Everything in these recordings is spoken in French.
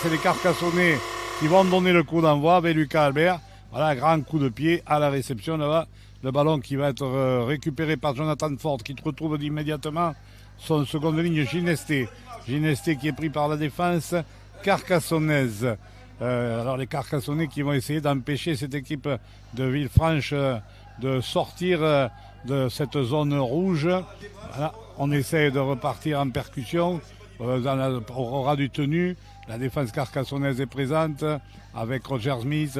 C'est les Carcassonnais qui vont donner le coup d'envoi avec Lucas Albert. Voilà, grand coup de pied à la réception là-bas. Le ballon qui va être récupéré par Jonathan Ford qui retrouve immédiatement son seconde ligne Ginesté. Ginesté qui est pris par la défense carcassonnaise. Alors les Carcassonnais qui vont essayer d'empêcher cette équipe de Villefranche de sortir de cette zone rouge. Voilà, on essaie de repartir en percussion. Au ras du tenu, la défense carcassonnaise est présente avec Roger Smith,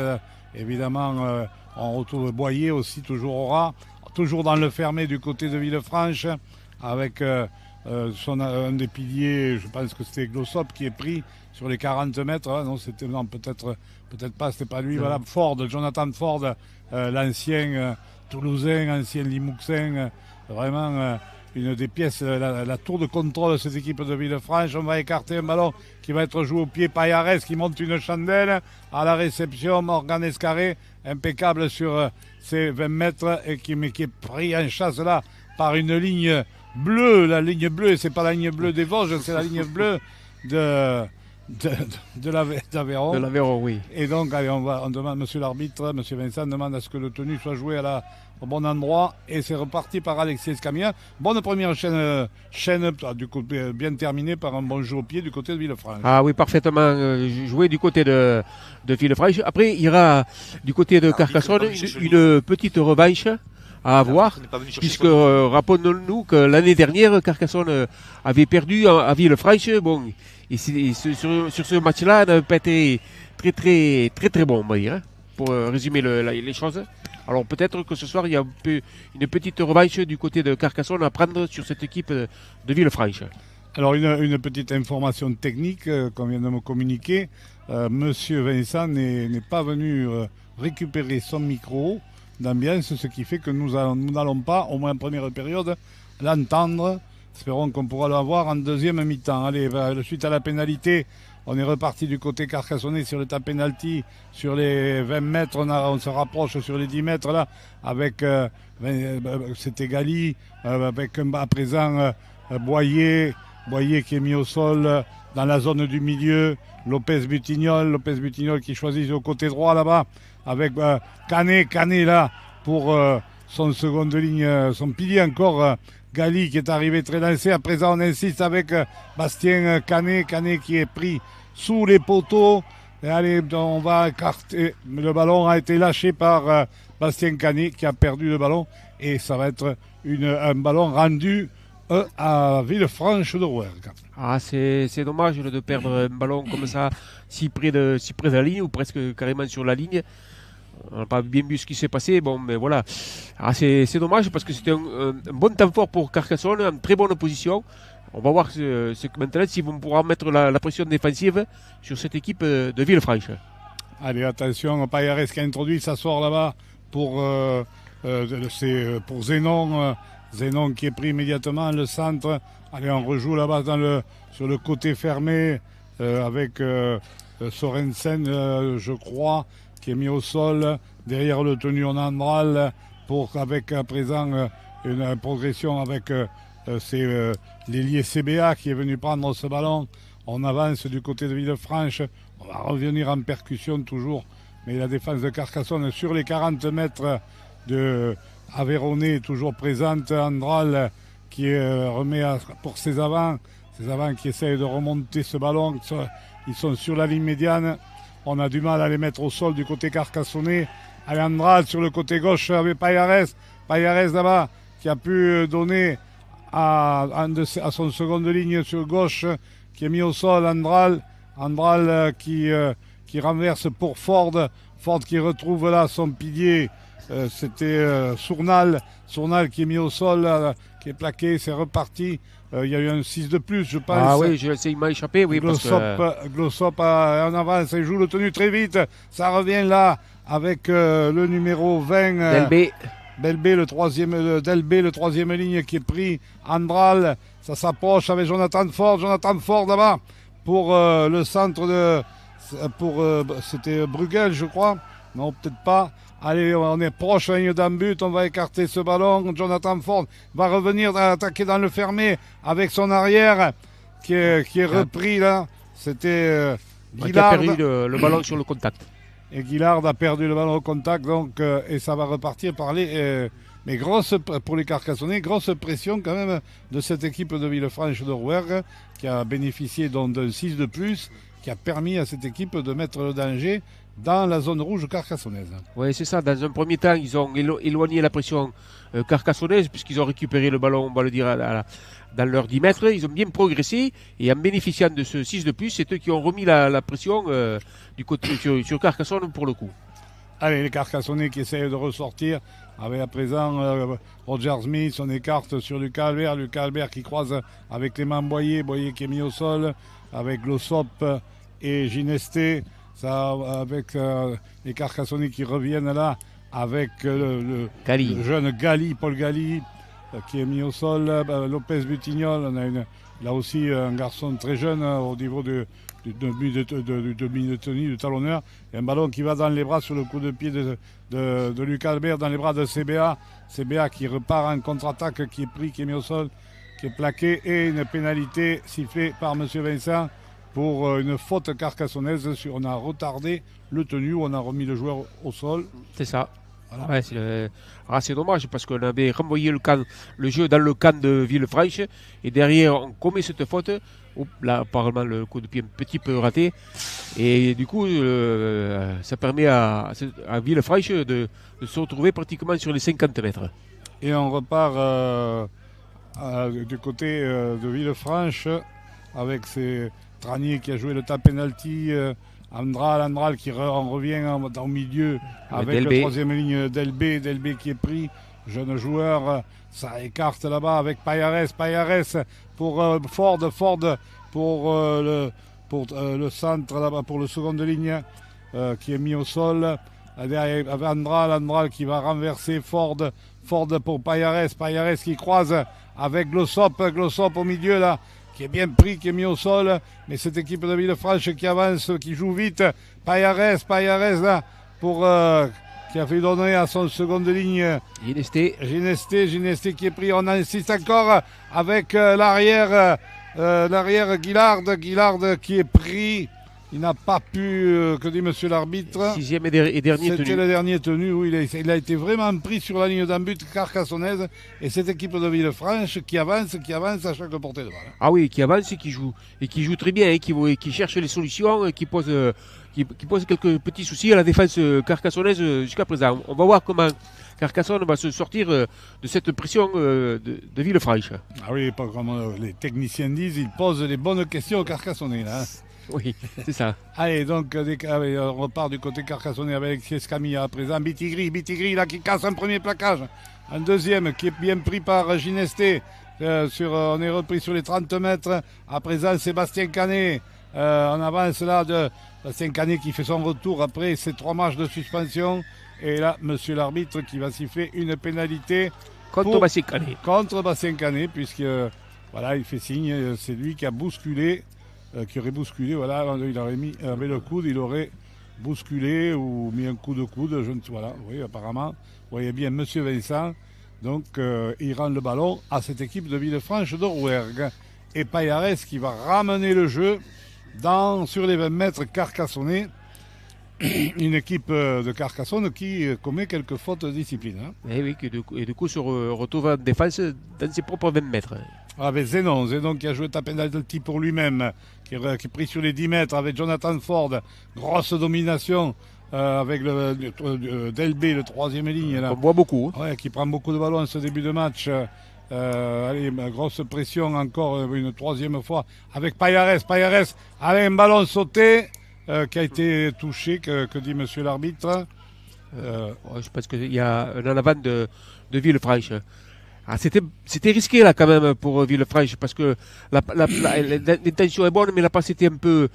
évidemment on retrouve Boyer aussi toujours au ras, toujours dans le fermé du côté de Villefranche avec un des piliers, je pense que c'était Glossop qui est pris sur les 40 mètres, non peut-être pas, c'était pas lui, voilà, Ford, Jonathan Ford, l'ancien Toulousain, ancien Limouxin, vraiment une des pièces, la tour de contrôle de cette équipe de Villefranche. On va écarter un ballon qui va être joué au pied. Payares qui monte une chandelle à la réception. Morgan Escarré, impeccable sur ses 20 mètres mais qui est pris en chasse là par une ligne bleue. La ligne bleue, c'est pas la ligne bleue des Vosges, c'est la ligne bleue d'Aveyron. De l'Aveyron, oui. Et donc, allez, on demande, monsieur l'arbitre, monsieur Vincent demande à ce que le tenu soit joué au bon endroit. Et c'est reparti par Alexis Escamilla. Bonne première chaîne du coup, bien terminée par un bon jeu au pied du côté de Villefranche. Ah oui, parfaitement joué du côté de Villefranche. Après, il y aura du côté de Carcassonne une petite revanche à avoir, puisque rappelons-nous que l'année dernière, Carcassonne avait perdu à Villefranche. Bon, et sur ce match-là, n'a pas été très bon, on va dire, hein, pour résumer les choses. Alors peut-être que ce soir, il y a une petite revanche du côté de Carcassonne à prendre sur cette équipe de Villefranche. Alors une petite information technique qu'on vient de me communiquer. Monsieur Vincent n'est pas venu récupérer son micro d'ambiance, ce qui fait que nous n'allons pas, au moins en première période, l'entendre. Espérons qu'on pourra l'avoir en deuxième mi-temps. Allez, suite à la pénalité, on est reparti du côté carcassonnais sur le tas penalty. Sur les 20 mètres, on se rapproche sur les 10 mètres là, avec c'était Gali, avec à présent Boyer qui est mis au sol dans la zone du milieu. Lopez Butignol qui choisit au côté droit là-bas, avec Canet là pour son seconde ligne, son pilier encore. Gali qui est arrivé très lancé. À présent, on insiste avec Bastien Canet qui est pris sous les poteaux. Et allez, on va écarter. Le ballon a été lâché par Bastien Canet qui a perdu le ballon. Et ça va être un ballon rendu à Villefranche de Rouergue. Ah, c'est dommage de perdre un ballon comme ça, si près de la ligne, ou presque carrément sur la ligne. On n'a pas bien vu ce qui s'est passé, bon, mais voilà. Ah, c'est dommage parce que c'était un bon temps fort pour Carcassonne, en très bonne position. On va voir maintenant s'ils vont pouvoir mettre la pression défensive sur cette équipe de Villefranche. Allez, attention, Payares qui a introduit, ça sort là-bas pour Zénon. Zénon qui est pris immédiatement, le centre. Allez, on rejoue là-bas sur le côté fermé avec Sorensen, je crois, qui est mis au sol. Derrière le tenu, on a Andral avec à présent une progression avec l'ailier CBA qui est venu prendre ce ballon. On avance du côté de Villefranche. On va revenir en percussion toujours. Mais la défense de Carcassonne sur les 40 mètres de Aveyronais toujours présente. Andral qui remet pour ses avants qui essayent de remonter ce ballon. Ils sont sur la ligne médiane. On a du mal à les mettre au sol du côté carcassonnais. Andral sur le côté gauche avec Payares là-bas qui a pu donner à son seconde ligne sur gauche qui est mis au sol. Andral qui renverse pour Ford qui retrouve là son pilier. C'était Sournal qui est mis au sol, qui est plaqué, c'est reparti. Il y a eu un 6 de plus, je pense. Ah oui, il m'a échappé, oui. Glossop en avance, il joue le tenu très vite. Ça revient là avec le numéro 20. Delbé, le troisième ligne qui est pris. Andral, ça s'approche avec Jonathan Ford là-bas pour le centre c'était Bruegel, je crois. Non, peut-être pas. Allez, on est proche de la ligne d'un but, on va écarter ce ballon. Jonathan Ford va revenir attaquer dans le fermé avec son arrière qui est repris là. C'était Qui a perdu le ballon sur le contact. Et Guillard a perdu le ballon au contact, donc, et ça va repartir par les... mais pour les Carcassonnais, grosse pression quand même de cette équipe de Villefranche de Rouergue qui a bénéficié d'un 6 de plus, qui a permis à cette équipe de mettre le danger dans la zone rouge carcassonnaise. Oui, c'est ça. Dans un premier temps, ils ont éloigné la pression carcassonnaise puisqu'ils ont récupéré le ballon, on va le dire, dans leurs 10 mètres. Ils ont bien progressé et en bénéficiant de ce 6 de plus, c'est eux qui ont remis la pression du côté sur Carcassonne pour le coup. Allez, les Carcassonnais qui essayent de ressortir avec à présent Roger Smith, on écarte sur Lucas Albert qui croise avec Clément Boyer qui est mis au sol, avec Glossop et Ginesté, ça avec les Carcassonnais qui reviennent là avec le jeune Paul Gali qui est mis au sol, Lopez Butignol, on a là aussi un garçon très jeune au niveau de tenue, du talonneur, et un ballon qui va dans les bras sur le coup de pied de Lucas Albert, dans les bras de CBA qui repart en contre-attaque, qui est pris, qui est mis au sol, qui est plaqué, et une pénalité sifflée par M. Vincent pour une faute carcassonnaise. On a retardé le tenu, on a remis le joueur au sol. C'est ça. Voilà. Ouais, c'est dommage parce qu'on avait renvoyé le jeu dans le camp de Villefranche et derrière on commet cette faute. Là apparemment le coup de pied un petit peu raté et du coup ça permet à Villefranche de se retrouver pratiquement sur les 50 mètres. Et on repart du côté de Villefranche avec ses Tranier qui a joué le tas penalty, Andral qui revient au milieu avec la troisième ligne Delbé qui est pris, jeune joueur, ça écarte là-bas avec Payares pour Ford pour le centre là-bas, pour le seconde ligne qui est mis au sol, avec Andral qui va renverser Ford pour Payares qui croise avec Glossop au milieu là, qui est bien pris, qui est mis au sol, mais cette équipe de Villefranche qui avance, qui joue vite, Payares là, qui a fait donner à son seconde ligne Ginesté qui est pris, on insiste encore avec l'arrière Guillard qui est pris, il n'a pas pu, que dit monsieur l'arbitre, sixième et dernier tenu. C'était le dernier tenu où il a été vraiment pris sur la ligne d'un but carcassonnaise, et cette équipe de Villefranche qui avance à chaque portée de balle. Ah oui, qui avance et qui joue très bien, qui cherche les solutions, qui pose quelques petits soucis à la défense carcassonnaise jusqu'à présent. On va voir comment Carcassonne va se sortir de cette pression de Villefranche. Ah oui, pas comme les techniciens disent, ils posent les bonnes questions aux Carcassonnais là. Oui, c'est ça. Allez, donc on repart du côté carcassonnais avec Alexis Escamilla à présent. Bitigri là qui casse un premier plaquage. Un deuxième qui est bien pris par Ginesté. On est repris sur les 30 mètres. À présent, Sébastien Canet. On avance là de Sébastien Canet qui fait son retour après ces 3 matchs de suspension. Et là, monsieur l'arbitre qui va siffler une pénalité contre Bastien Canet, puisque voilà, il fait signe, c'est lui qui a bousculé. Qui aurait bousculé, voilà, il aurait mis avec le coude, il aurait bousculé ou mis un coup de coude, voilà, oui, apparemment, vous voyez bien monsieur Vincent, donc il rend le ballon à cette équipe de Villefranche de Rouergue, et Payares qui va ramener le jeu sur les 20 mètres carcassonnais, une équipe de Carcassonne qui commet quelques fautes de discipline. Hein. Et oui, et du coup se retrouve en défense dans ses propres 20 mètres. Avec Zénon qui a joué ta penalty pour lui-même, qui est pris sur les 10 mètres avec Jonathan Ford, grosse domination avec Delbé, le troisième ligne. Là. On voit beaucoup. Hein. Ouais, qui prend beaucoup de ballons en ce début de match. Allez, grosse pression encore une troisième fois avec Payares, allez, un ballon sauté qui a été touché, que dit monsieur l'arbitre. Je pense qu'il y a un en avant de Villefranche. Ah, c'était risqué là quand même pour Villefranche parce que l'intention est bonne mais la passe était un peu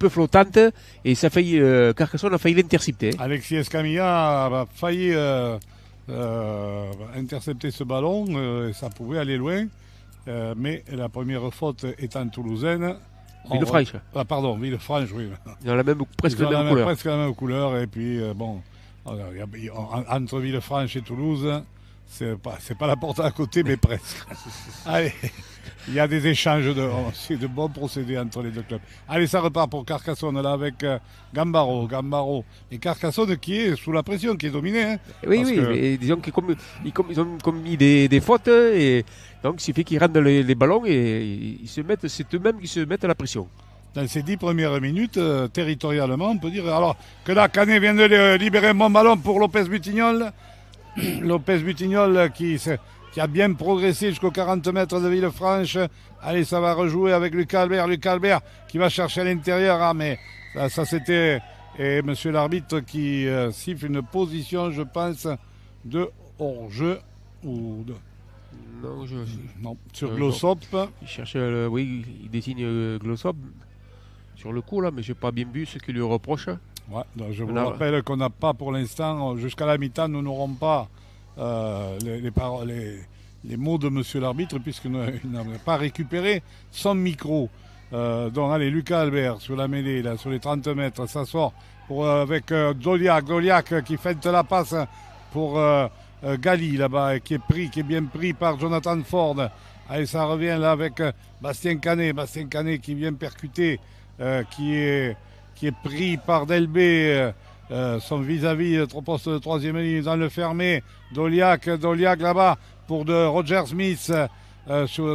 flottante et ça a failli Carcassonne a failli l'intercepter. Alexis Escamilla a failli intercepter ce ballon, ça pouvait aller loin, mais la première faute étant toulousaine. Villefranche. Villefranche, oui. Ils ont presque la même couleur et puis bon, entre Villefranche et Toulouse. C'est pas la porte à côté, mais presque. Allez, il y a des échanges c'est de bons procédés entre les deux clubs. Allez, ça repart pour Carcassonne là avec Gambaro et Carcassonne qui est sous la pression, qui est dominé. Hein, oui, mais disons qu'ils ont commis des fautes et donc il suffit qu'ils rendent les ballons et c'est eux-mêmes qui se mettent à la pression. Dans ces 10 premières minutes, territorialement, on peut dire alors que là, Canet vient de libérer un bon ballon pour Lopez Butignol. Lopez Butignol qui a bien progressé jusqu'aux 40 mètres de Villefranche. Allez, ça va rejouer avec Lucas Albert. Lucas Albert qui va chercher à l'intérieur. Ah, mais ça c'était monsieur l'arbitre qui siffle une position, je pense, de hors-jeu ou de... Non, sur Glossop. Il cherche, il désigne Glossop sur le coup là, mais j'ai pas bien vu ce qu'il lui reproche. Ouais, donc je vous rappelle qu'on n'a pas pour l'instant, jusqu'à la mi-temps, nous n'aurons pas les mots de monsieur l'arbitre, puisqu'il n'a pas récupéré son micro. Donc allez, Lucas Albert sur la mêlée, là, sur les 30 mètres, ça sort avec Doliac qui fait la passe pour Gali là-bas, qui est bien pris par Jonathan Ford. Allez, ça revient là avec Bastien Canet qui vient percuter, qui est pris par Delbé, son vis-à-vis, poste de troisième ligne dans le fermé. Doliac là-bas pour de Roger Smith,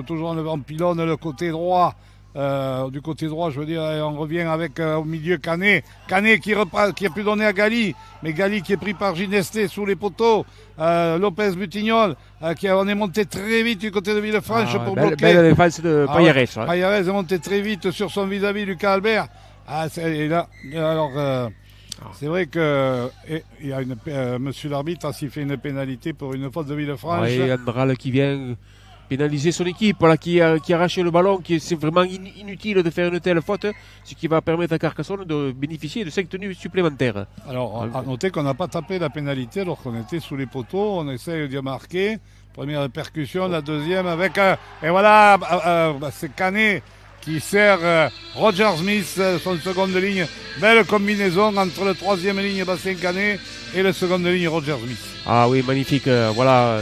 toujours en pylône le côté droit. Du côté droit, je veux dire, on revient avec au milieu Canet qui a pu donner à Gali, mais Gali qui est pris par Ginesté sous les poteaux. Lopez Butignol on est monté très vite du côté de Villefranche pour bloquer. Belle défense de Payares. Payares est monté très vite sur son vis-à-vis Lucas Albert. C'est vrai que monsieur l'arbitre a sifflé une pénalité pour une faute de Villefranche. Oui, Andral qui vient pénaliser son équipe, qui arrache le ballon, c'est vraiment inutile de faire une telle faute, ce qui va permettre à Carcassonne de bénéficier de 5 tenues supplémentaires. Alors, à noter qu'on n'a pas tapé la pénalité alors qu'on était sous les poteaux, on essaye de marquer. Première percussion, la deuxième avec... et voilà, c'est Canet qui sert Roger Smith, son seconde ligne. Belle combinaison entre le troisième ligne Bastien Canet et le seconde ligne Roger Smith. Ah oui, magnifique, voilà...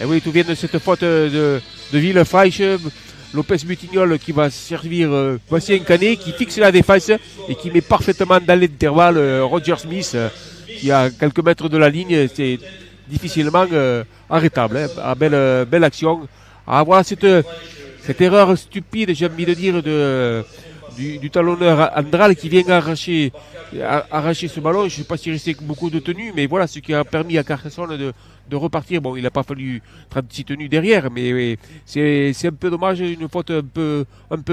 Et oui, tout vient de cette faute de Villefranche. Lopez Butignol qui va servir Bastien Canet, qui fixe la défense et qui met parfaitement dans l'intervalle Roger Smith, qui a quelques mètres de la ligne. C'est difficilement arrêtable. Belle action. Ah, voilà cette erreur stupide, j'ai envie de dire, du talonneur Andral qui vient arracher ce ballon. Je ne sais pas s'il restait beaucoup de tenues, mais voilà ce qui a permis à Carcassonne de repartir. Bon, il n'a pas fallu 36 tenues derrière, mais c'est un peu dommage, une faute un peu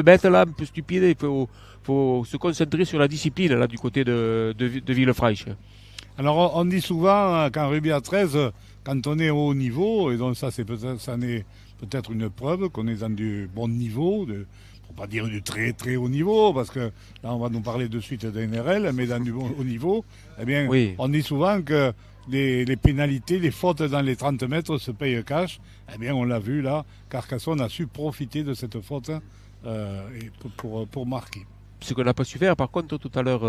bête là, un peu stupide. Il faut se concentrer sur la discipline là du côté de Villefranche. Alors on dit souvent qu'en rugby à 13, quand on est au haut niveau, et donc ça n'est peut-être une preuve qu'on est dans du bon niveau, pour pas dire du très très haut niveau, parce que là on va nous parler de suite d'un NRL, mais dans du bon haut niveau, eh bien oui. On dit souvent que les pénalités, les fautes dans les 30 mètres se payent cash. Eh bien on l'a vu là, Carcassonne a su profiter de cette faute pour marquer. Ce qu'on n'a pas su faire par contre tout à l'heure,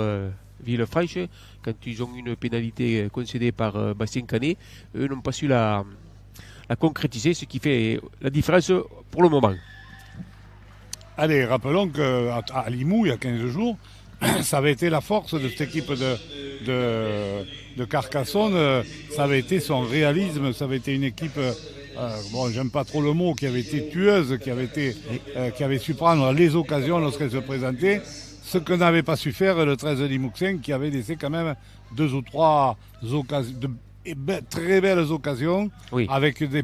Villefranche, quand ils ont une pénalité concédée par Bastien Canet, eux n'ont pas su la concrétiser, ce qui fait la différence pour le moment. Allez, rappelons qu'à Limoux, il y a 15 jours, ça avait été la force de cette équipe de Carcassonne, ça avait été son réalisme, ça avait été une équipe, j'aime pas trop le mot, qui avait été tueuse, qui avait su prendre les occasions lorsqu'elles se présentaient, ce que n'avait pas su faire le 13 Limouxin, qui avait laissé quand même 2 ou 3 occasions, très belles occasions, oui, avec des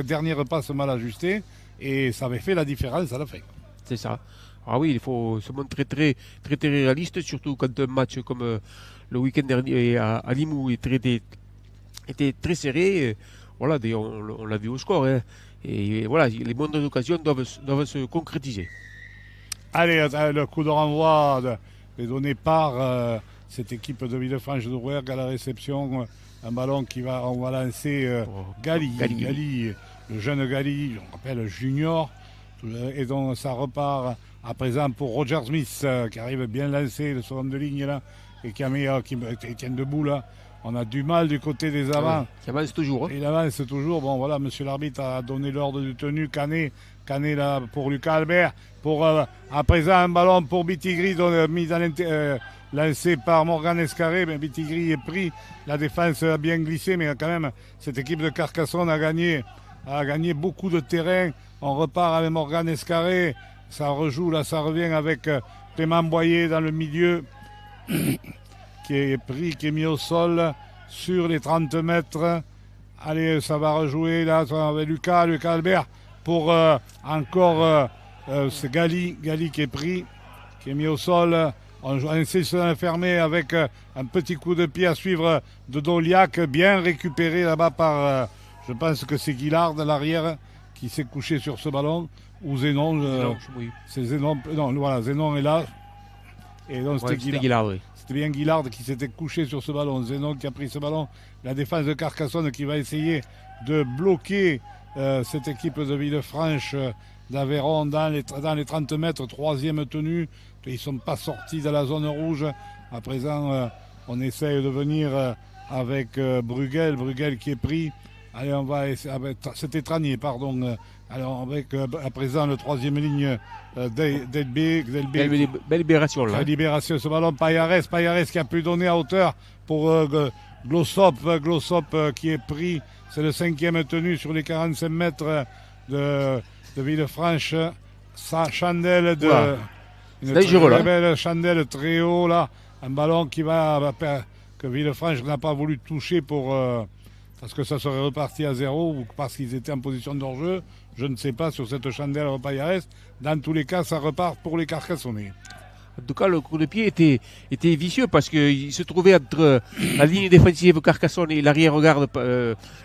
dernières passes mal ajustées, et ça avait fait la différence à la fin. C'est ça. Ah oui, il faut se montrer très, très, très réaliste, surtout quand un match comme le week-end dernier à Limoux était très serré. Voilà, on l'a vu au score. Hein. Et voilà, les bonnes occasions doivent se concrétiser. Allez, le coup de renvoi est donné par cette équipe de Villefranche de Rouergue à la réception. Un ballon on va lancer Gali, le jeune Gali, on rappelle junior. Et donc ça repart à présent pour Roger Smith qui arrive bien lancé, le second de ligne là, et qui tient debout là. On a du mal du côté des avants. Ouais, qui avance toujours. Hein. Il avance toujours. Bon, voilà, monsieur l'arbitre a donné l'ordre de tenue. Canet là, pour Lucas Albert. Pour, à présent, un ballon pour Bitigri, lancé par Morgan Escarré. Mais Bitigri est pris. La défense a bien glissé, mais quand même, cette équipe de Carcassonne a gagné beaucoup de terrain. On repart avec Morgan Escarré. Ça rejoue, là, ça revient avec Clément Boyer dans le milieu. Qui est pris, qui est mis au sol sur les 30 mètres. Allez, ça va rejouer là avec Lucas Albert pour encore c'est Gali qui est pris, qui est mis au sol. On essaie de se fermer avec un petit coup de pied à suivre de Doliac, bien récupéré là-bas par, je pense que c'est Guillard de l'arrière qui s'est couché sur ce ballon, ou Zénon. Oui. C'est Zénon, non, voilà, Zénon est là. Et donc c'était Guillard, oui. C'était bien Guillard qui s'était couché sur ce ballon. Zénon qui a pris ce ballon. La défense de Carcassonne qui va essayer de bloquer cette équipe de Villefranche d'Aveyron dans les 30 mètres. Troisième tenue. Ils ne sont pas sortis de la zone rouge. À présent, on essaye de venir avec Bruguel. Bruguel qui est pris. Allez, on va essayer. C'était Tranier, pardon. Alors, avec à présent le troisième ligne Delbé. Belle libération là. La libération, ce ballon, Payares qui a pu donner à hauteur pour Glossop qui est pris. C'est le cinquième tenu sur les 45 mètres de Villefranche. Sa chandelle de. Voilà. Une très belle chandelle très haut là. Un ballon que Villefranche n'a pas voulu toucher parce que ça serait reparti à 0 ou parce qu'ils étaient en position de hors-jeu. Je ne sais pas sur cette chandelle Payares. Dans tous les cas, ça repart pour les Carcassonnais. En tout cas, le coup de pied était vicieux parce qu'il se trouvait entre la ligne défensive Carcassonne et l'arrière-garde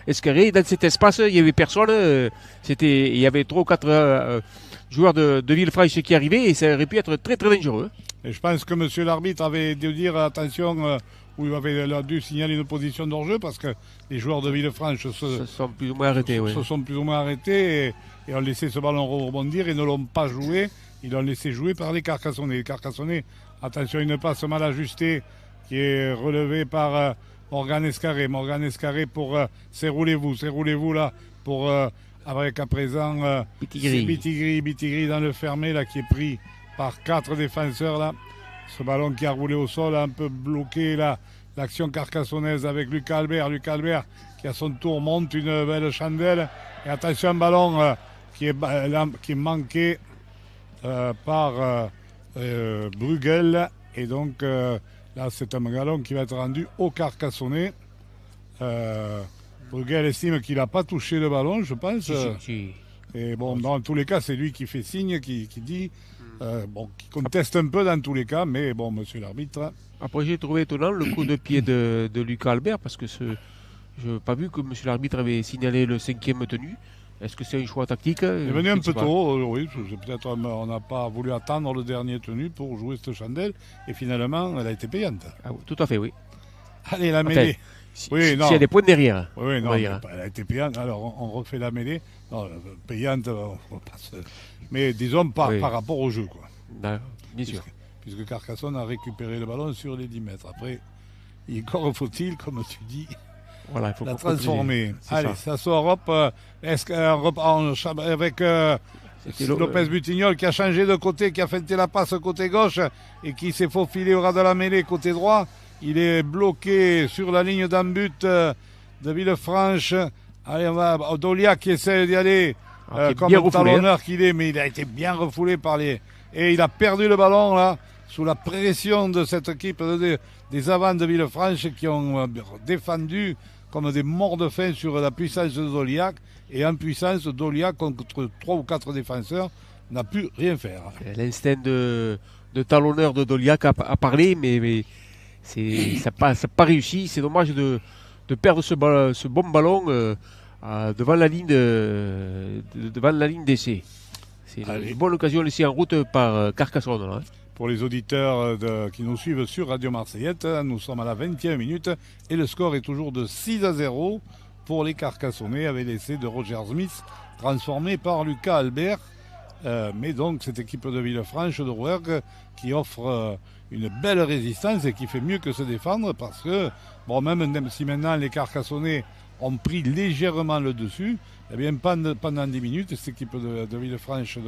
Escarré. Dans cet espace, il n'y avait personne. Il y avait 3 ou 4 joueurs de Villefranche qui arrivaient et ça aurait pu être très très dangereux. Et je pense que monsieur l'arbitre avait dû dire attention, où il avait dû signaler une position d'hors-jeu parce que les joueurs de Villefranche se sont plus ou moins arrêtés et ont laissé ce ballon rebondir et ne l'ont pas joué. Ils l'ont laissé jouer par les Carcassonnais. Les Carcassonnais, attention, une passe mal ajustée qui est relevée par Morgan Escarré. Morgan Escarré pour c'est roulez-vous là pour avec à présent Bitigri dans le fermé là qui est pris par 4 défenseurs là. Ce ballon qui a roulé au sol a un peu bloqué là l'action carcassonnaise avec Lucas Albert. Lucas Albert qui à son tour monte une belle chandelle. Et attention, un ballon qui est manqué par Bruguel. Et donc là c'est un ballon qui va être rendu au Carcassonnais. Bruguel estime qu'il n'a pas touché le ballon, je pense. Si. Et bon, dans tous les cas, c'est lui qui fait signe, qui dit, qui conteste un peu dans tous les cas, mais bon, monsieur l'arbitre. Après, j'ai trouvé étonnant le coup de pied de Lucas Albert, parce que je n'ai pas vu que monsieur l'arbitre avait signalé le 5e tenu. Est-ce que c'est un choix tactique? Il est venu un peu tôt, oui. Peut-être on n'a pas voulu attendre le dernier tenu pour jouer cette chandelle, et finalement, elle a été payante. Ah, tout à fait, oui. Allez, la mêlée. Si il y a des points derrière. Oui, non, elle a été payante. Alors, on refait la mêlée. Non, payante, mais disons par rapport au jeu, quoi. Bien sûr. Puisque Carcassonne a récupéré le ballon sur les 10 mètres. Après, encore faut-il, comme tu dis, voilà, il faut la transformer. Allez, ça sort avec Lopez Butignol qui a changé de côté, qui a feinté la passe côté gauche et qui s'est faufilé au ras de la mêlée côté droit. Il est bloqué sur la ligne d'un but de Villefranche. Allez, on va Dolia qui essaie d'y aller comme un talonneur qu'il est, mais il a été bien refoulé par les... Et il a perdu le ballon là, sous la pression de cette équipe des avants de Villefranche qui ont défendu comme des morts de faim sur la puissance de Doliac. Et en puissance, Doliac contre 3 ou 4 défenseurs n'a pu rien faire. L'instinct de talonneur de Doliac a parlé, mais ça n'a pas réussi. C'est dommage de perdre ce bon ballon devant la ligne d'essai. C'est une bonne occasion laissée en route par Carcassonne. Là. Pour les auditeurs qui nous suivent sur Radio Marseillette, nous sommes à la 20e minute et le score est toujours de 6-0 pour les Carcassonnais avec l'essai de Roger Smith transformé par Lucas Albert. Mais donc cette équipe de Villefranche de Rouergue qui offre une belle résistance et qui fait mieux que se défendre parce que, bon, même si maintenant les Carcassonnais ont pris légèrement le dessus, eh bien pendant 10 minutes, cette équipe de Villefranche,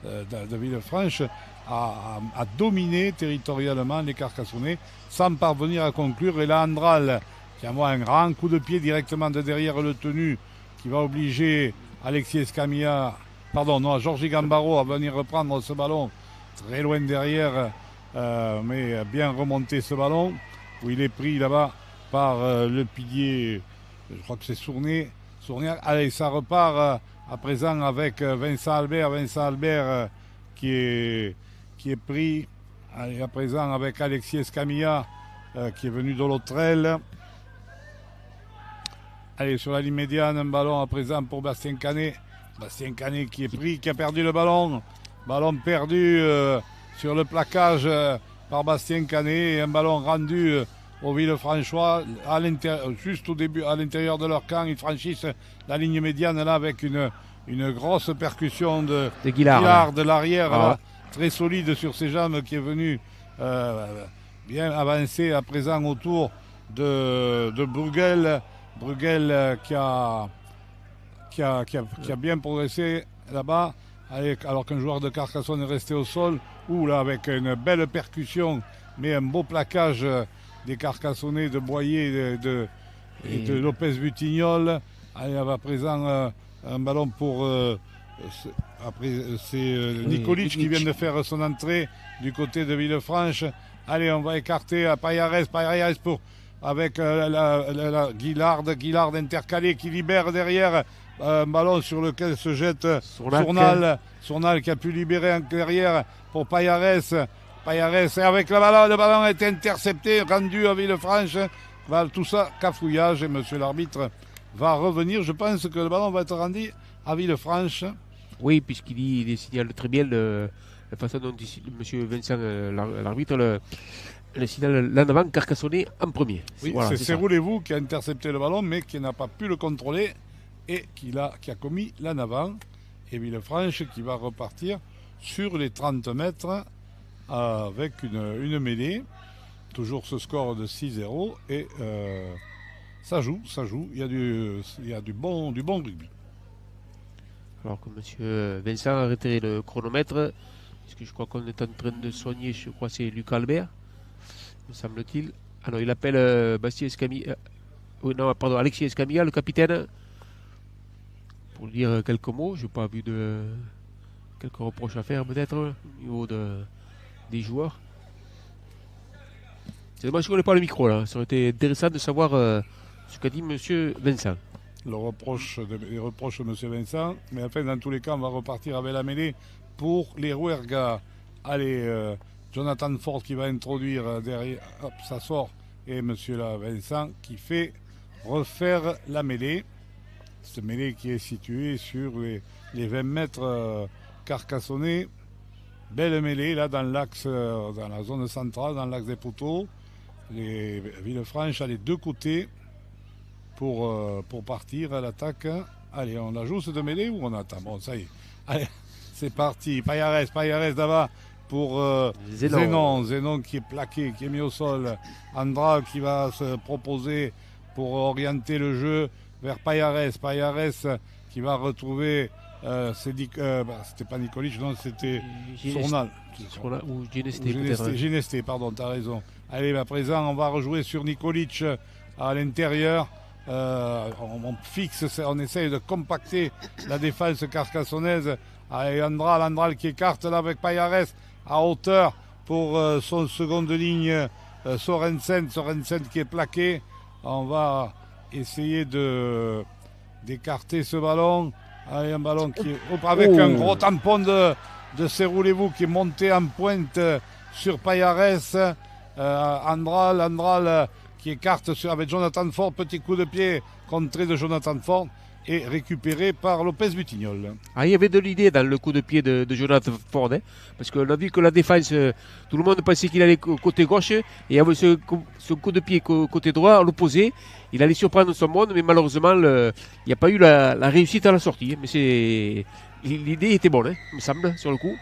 de Villefranche a dominé territorialement les Carcassonnais sans parvenir à conclure. Et là, Andral qui envoie un grand coup de pied directement de derrière le tenu qui va obliger Alexis Escamilla, Georgi Gambaro à venir reprendre ce ballon très loin derrière, mais bien remonter ce ballon où il est pris là-bas par le pilier, je crois que c'est Sournier. Allez, ça repart à présent avec Vincent Albert qui est pris. Allez, à présent avec Alexis Escamilla qui est venu de l'autre aile. Allez, sur la ligne médiane, un ballon à présent pour Bastien Canet. Bastien Canet qui est pris, qui a perdu le ballon. Ballon perdu sur le plaquage par Bastien Canet. Et un ballon rendu aux Villefranchois juste au début, à l'intérieur de leur camp. Ils franchissent la ligne médiane là avec une grosse percussion de Guillard de l'arrière, très solide sur ses jambes, qui est venu bien avancer à présent autour de Bruegel. Bruegel qui a bien progressé là-bas, alors qu'un joueur de Carcassonne est resté au sol, ou là avec une belle percussion, mais un beau plaquage des Carcassonnais de Boyer et de Lopez Butignol. Allez, à présent un ballon pour Nikolic qui vient de faire son entrée du côté de Villefranche. Allez, on va écarter à Payares avec Guillard intercalé qui libère derrière un ballon sur lequel se jette Sournal qui a pu libérer derrière pour Payares. Payares, avec le ballon a été intercepté, rendu à Villefranche. Tout ça, cafouillage, et monsieur l'arbitre va revenir. Je pense que le ballon va être rendu à Villefranche. Oui, puisqu'il signale très bien la façon dont dit monsieur Vincent, l'arbitre, le signal l'en avant Carcassonné en premier. Oui, voilà, c'est Roulez-vous qui a intercepté le ballon, mais qui n'a pas pu le contrôler et qui a commis l'en avant. Et Villefranche qui va repartir sur les 30 mètres avec une mêlée. Toujours ce score de 6-0 et ça joue. Il y a du bon rugby. Alors que monsieur Vincent a arrêté le chronomètre, puisque je crois qu'on est en train de soigner, je crois que c'est Lucas Albert, me semble-t-il. Alors il appelle Alexis Escamilla, le capitaine, pour dire quelques mots. Je n'ai pas vu de quelques reproches à faire peut-être au niveau des joueurs. C'est dommage qu'on n'ait pas le micro là. Ça aurait été intéressant de savoir ce qu'a dit monsieur Vincent. Les reproches de M. Vincent, mais enfin dans tous les cas on va repartir avec la mêlée pour les Rouergas. Allez, Jonathan Ford qui va introduire derrière, hop, ça sort, et M. Vincent qui fait refaire la mêlée. Cette mêlée qui est située sur les 20 mètres carcassonnais. Belle mêlée là dans l'axe, dans la zone centrale, dans l'axe des poteaux. Les Villefranche à les deux côtés pour partir à l'attaque. Allez, on la joue cette mêlée ou on attend? Bon, ça y est. Allez, c'est parti. Payares là-bas pour Zénon qui est plaqué, qui est mis au sol. Andral qui va se proposer pour orienter le jeu vers Payares. Payares qui va retrouver c'était pas Nikolic, non, c'était Sournal. Ou Ginesté, pardon, t'as raison. Allez, à présent, on va rejouer sur Nikolic à l'intérieur. On fixe, on essaye de compacter la défense carcassonnaise. Allez, Andral qui écarte là avec Payares à hauteur pour son seconde ligne. Sorensen qui est plaqué. On va essayer d'écarter ce ballon. Allez, un ballon qui est avec un gros tampon de Serroulez-vous qui est monté en pointe sur Payares. Andral qui écarte avec Jonathan Ford, petit coup de pied contré de Jonathan Ford. et récupéré par Lopez Butignol. Ah, il y avait de l'idée dans le coup de pied de Jonathan Ford, hein, parce qu'on a vu que la défense, tout le monde pensait qu'il allait côté gauche, et avec ce coup de pied côté droit, à l'opposé, il allait surprendre son monde, mais malheureusement, il n'y a pas eu la réussite à la sortie. Mais l'idée était bonne, hein, il me semble, sur le coup.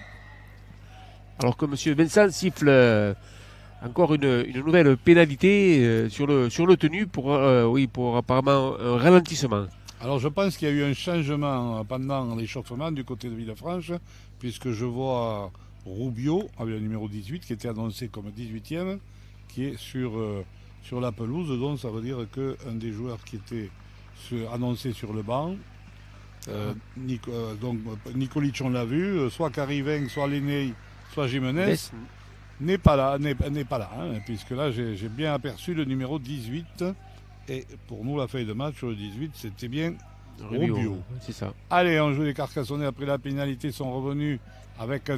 Alors que M. Vincent siffle encore une nouvelle pénalité sur le tenu pour apparemment un ralentissement. Alors je pense qu'il y a eu un changement pendant l'échauffement du côté de Villefranche, puisque je vois Rubio, avec le numéro 18, qui était annoncé comme 18e, qui est sur la pelouse, donc ça veut dire qu'un des joueurs qui était annoncé sur le banc, donc Nikolic on l'a vu, soit Cariveng, soit Leney, soit Jimenez, n'est pas là, hein, puisque là j'ai bien aperçu le numéro 18. Et pour nous, la feuille de match sur le 18, c'était bien Rubio. C'est ça. Allez, on joue les Carcassonnais après la pénalité, sont revenus avec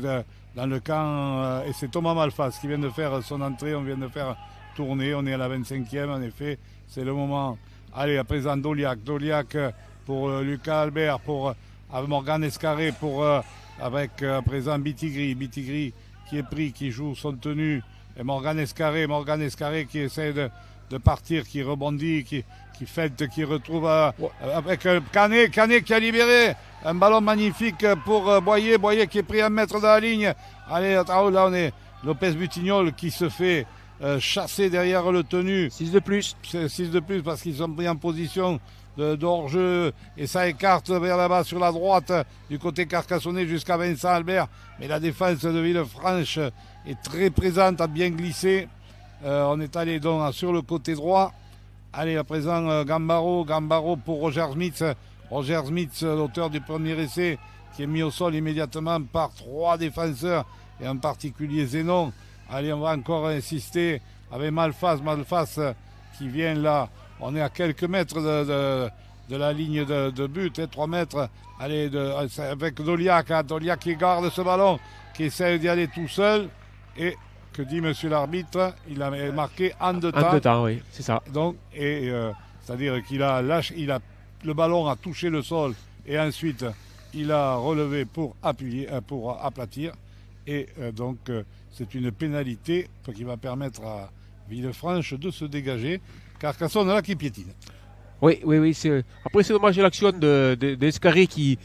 dans le camp. Et c'est Thomas Malfas qui vient de faire son entrée. On vient de faire tourner. On est à la 25e, en effet. C'est le moment. Allez, à présent, Doliac pour Lucas Albert, pour Morgan Escarré, avec à présent Bitigri qui est pris, qui joue son tenue. Et Morgan Escarré qui essaie de partir, qui rebondit, qui qui retrouve avec Canet qui a libéré un ballon magnifique pour Boyer qui est pris à 1 mètre de la ligne. Allez, là on est Lopez Butignol qui se fait chasser derrière le tenu. 6 de plus. 6 de plus parce qu'ils sont pris en position de hors-jeu et ça écarte vers là-bas sur la droite du côté carcassonnais jusqu'à Vincent Albert. Mais la défense de Villefranche est très présente, a bien glissé. On est allé donc sur le côté droit. Allez, à présent, Gambaro pour Roger Smith. Roger Smith, l'auteur du premier essai, qui est mis au sol immédiatement par 3 défenseurs, et en particulier Zénon. Allez, on va encore insister avec Malfas qui vient là. On est à quelques mètres de la ligne de but, 3 mètres. Allez, avec Doliac qui garde ce ballon, qui essaie d'y aller tout seul. Et que dit monsieur l'arbitre? Il a marqué en deux temps. En deux temps, oui, c'est ça. Donc, c'est-à-dire qu'il a le ballon a touché le sol et ensuite il a relevé pour appuyer, pour aplatir. Et donc, c'est une pénalité qui va permettre à Villefranche de se dégager. Carcassonne là qui piétine. Oui. Après, c'est dommage l'action d'Escarré qui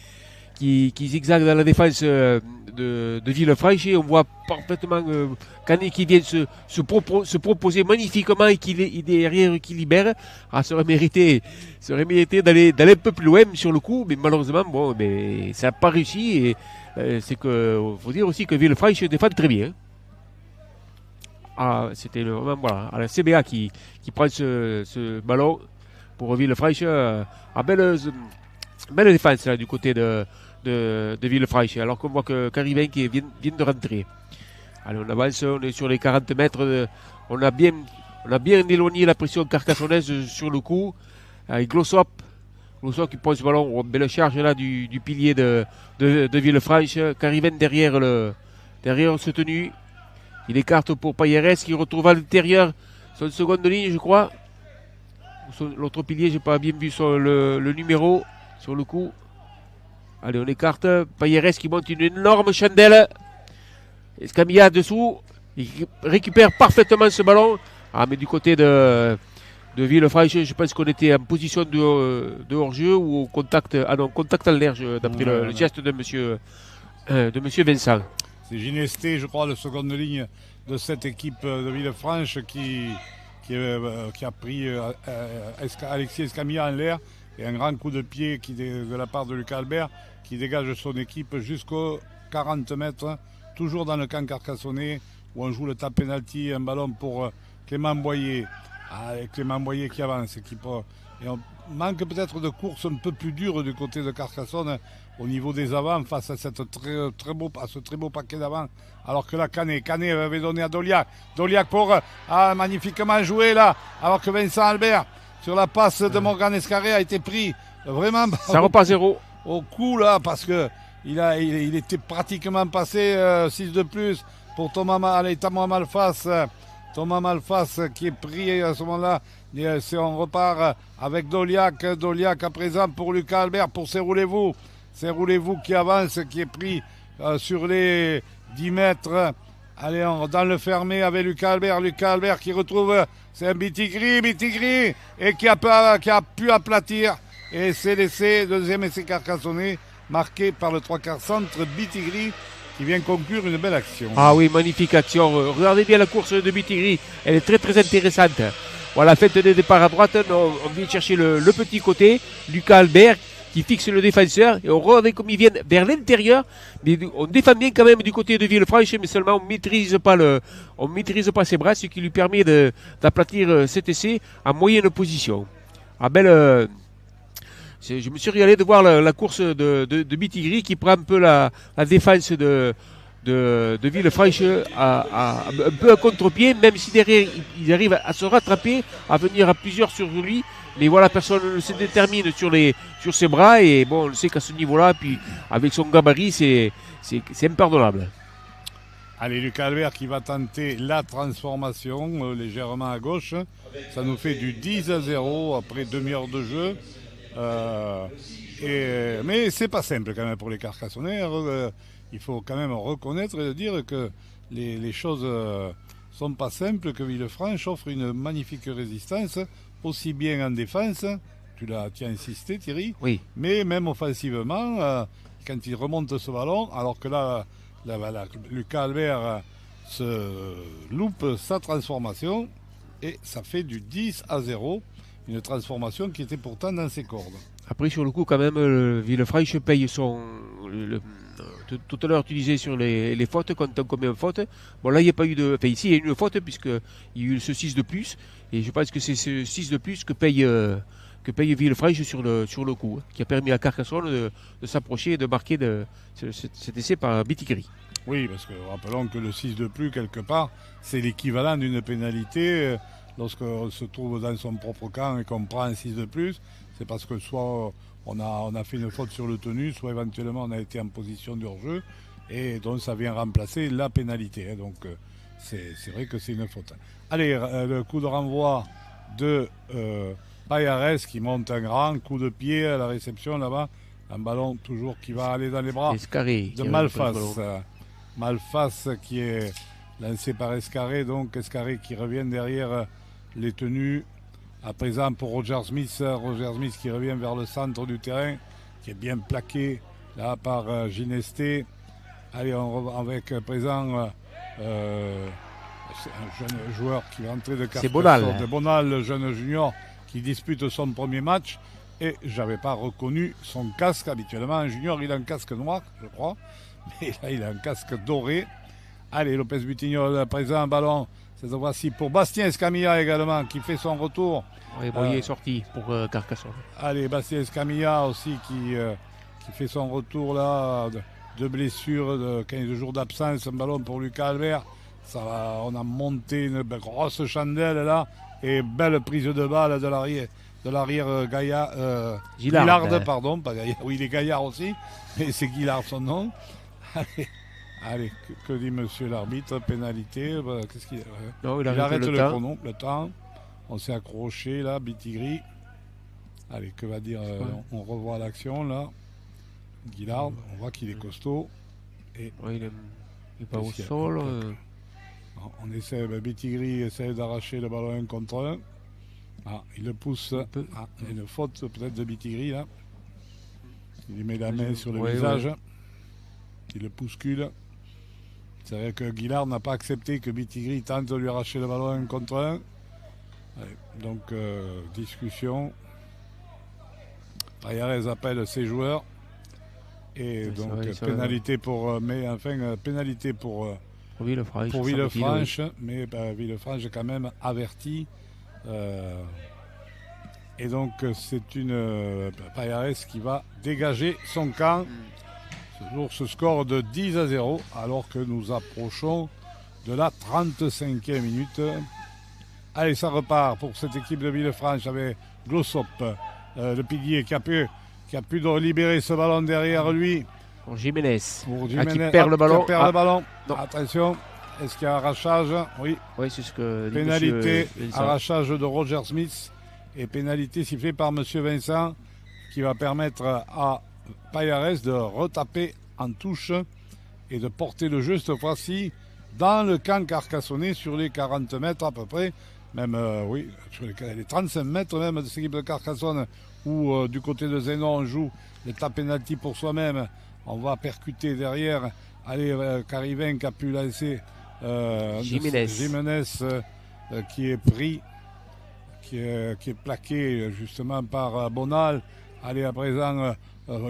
zigzague dans la défense de Villefranche. On voit parfaitement Canet qui vient se proposer magnifiquement et derrière qui libère. Ah, ça aurait mérité d'aller un peu plus loin sur le coup, mais malheureusement, ça n'a pas réussi. Et c'est que faut dire aussi que Villefranche défend très bien. Ah, c'était vraiment la CBA qui prend ce ballon pour Villefranche. Belle défense là, du côté de Villefranche, alors qu'on voit que Cariveng vient de rentrer. Allez, on avance, on est sur les 40 mètres. On a bien éloigné la pression carcassonnaise sur le coup. Avec Glossop qui pose ce ballon, belle charge là du pilier de Villefranche. Cariveng derrière ce tenu. Il écarte pour Payeres qui retrouve à l'intérieur son seconde ligne, je crois. L'autre pilier, j'ai pas bien vu le numéro sur le coup. Allez, on écarte. Payeres qui monte une énorme chandelle. Escamilla dessous. Il récupère parfaitement ce ballon. Ah, mais du côté de Villefranche, je pense qu'on était en position de hors-jeu ou au contact. Ah non, contact en l'air, d'après le geste de monsieur Vincent. C'est Ginesté, je crois, la seconde ligne de cette équipe de Villefranche qui a pris Alexis Escamilla en l'air. Et un grand coup de pied de la part de Lucas Albert qui dégage son équipe jusqu'aux 40 mètres, toujours dans le camp carcassonnais où on joue le tap penalty, un ballon pour Clément Boyer. Clément Boyer qui avance. Et on manque peut-être de course un peu plus dure du côté de Carcassonne au niveau des avants face à ce très beau paquet d'avant. Alors que là, Canet avait donné à Doliac. Doliac pour magnifiquement joué là, alors que Vincent Albert sur la passe de Morgan Escarré a été pris vraiment ça repart 0 au coup là parce que il était pratiquement passé 6 de plus pour Thomas Malfas Thomas Malfas qui est pris à ce moment-là. On repart avec Doliac. Doliac à présent pour Lucas Albert, pour C'est Roulez-vous. C'est Roulez-vous qui avance, qui est pris sur les 10 mètres. Allez, dans le fermé avec Lucas Albert. Lucas Albert qui retrouve, c'est un Bitigri, et qui a pu aplatir. Et c'est l'essai, deuxième essai Carcassonnet, marqué par le 3/4 centre Bitigri, qui vient conclure une belle action. Ah oui, magnifique action. Regardez bien la course de Bitigri. Elle est très très intéressante. Voilà, fête de départ à droite. On vient chercher le petit côté. Lucas Albert qui fixe le défenseur. Et on regarde comme ils viennent vers l'intérieur. Mais on défend bien quand même du côté de Villefranche, mais seulement on maîtrise pas ses bras, ce qui lui permet d'aplatir cet essai en moyenne position. Ah, belle. Je me suis régalé de voir la course de Bitigri qui prend un peu la défense de Villefranche un peu à contre-pied, même si derrière il arrive à se rattraper, à venir à plusieurs sur lui. Mais voilà, personne ne se détermine sur ses bras. Et bon, on le sait qu'à ce niveau-là, puis avec son gabarit, c'est impardonnable. Allez, Lucas Albert qui va tenter la transformation légèrement à gauche. Ça nous fait du 10-0 après demi-heure de jeu. Mais c'est pas simple quand même pour les Carcassonnais. Il faut quand même reconnaître et dire que les choses sont pas simples, que Villefranche offre une magnifique résistance, aussi bien en défense, tu as insisté Thierry, oui. Mais même offensivement, quand il remonte ce ballon, alors que là Lucas Albert se loupe sa transformation et ça fait du 10-0, une transformation qui était pourtant dans ses cordes. Après, sur le coup, quand même, Villefranche paye son... Tout à l'heure, tu disais sur les fautes, quand on commet une faute. Bon, là, il n'y a pas eu de... Enfin, ici, il y a eu une faute, puisqu'il y a eu ce 6 de plus. Et je pense que c'est ce 6 de plus que paye Villefranche sur le coup, qui a permis à Carcassonne de s'approcher et de marquer cet essai par Bitigri. Oui, parce que rappelons que le 6 de plus, quelque part, c'est l'équivalent d'une pénalité. Lorsqu'on se trouve dans son propre camp et qu'on prend un 6 de plus, c'est parce que soit on a fait une faute sur le tenu, soit éventuellement on a été en position de hors-jeu, et donc ça vient remplacer la pénalité. Donc c'est vrai que c'est une faute. Allez, le coup de renvoi de Payares qui monte un grand coup de pied à la réception là-bas. Un ballon toujours qui va aller dans les bras de Malfas. Malfas qui est lancé par Escarré, donc Escarré qui revient derrière les tenues. À présent pour Roger Smith qui revient vers le centre du terrain, qui est bien plaqué là par Ginesté. Allez, avec à présent c'est un jeune joueur qui va entrer de Carcassonne, de Bonal, le jeune junior qui dispute son premier match. Et j'avais pas reconnu son casque. Habituellement, un junior, il a un casque noir, je crois. Mais là, il a un casque doré. Allez, Lopez Butignol, à présent, un ballon. Cette fois-ci pour Bastien Escamilla également, qui fait son retour. Oui, bon, il est sorti pour Carcassonne. Allez, Bastien Escamilla aussi qui fait son retour là, de blessure, de 15 jours d'absence. Un ballon pour Lucas Albert. Ça va, on a monté une grosse chandelle là. Et belle prise de balle de l'arrière Guillard, pardon, pas Gaillard. Oui, il est Gaillard aussi, mais c'est Guillard son nom. Allez, que dit monsieur l'arbitre? Pénalité, qu'est-ce qu'il non, il arrête le temps. On s'est accroché là, Bitigri. Allez, que va dire on revoit l'action là. Guillard, on voit qu'il est costaud. Et il est pas au sol. On essaie, Bitigri essaie d'arracher le ballon 1 contre 1. Ah, il le pousse. Une faute peut-être de Bitigri là. Il lui met la main sur le visage. Ouais. Il le bouscule. C'est vrai que Guillard n'a pas accepté que Bitigri tente de lui arracher le ballon 1 contre 1. Allez, donc, discussion. Payares appelle ses joueurs. Et donc, pénalité pour. Mais enfin, pénalité pour Villefranche. Mais Villefranche est quand même averti. Et donc, c'est une Payares qui va dégager son camp. Toujours ce score de 10-0, alors que nous approchons de la 35e minute. Allez, ça repart pour cette équipe de Villefranche avec Glossop, le pilier qui a pu libérer ce ballon derrière lui. Pour Jiménez. Qui perd le ballon. Attention. Est-ce qu'il y a arrachage? Oui. Oui, c'est ce que dit Pénalité, Vincent. arrachage de Roger Smith et pénalité sifflée par Monsieur Vincent qui va permettre à Payares de retaper en touche et de porter le jeu cette fois-ci dans le camp carcassonnais sur les 40 mètres à peu près, même oui, sur les 35 mètres même de cette équipe de Carcassonne où du côté de Zénon on joue l'état pénalty pour soi-même. On va percuter derrière. Allez, Carivin qui a pu lancer Jiménez qui est pris, qui est plaqué justement par Bonal. Allez, à présent,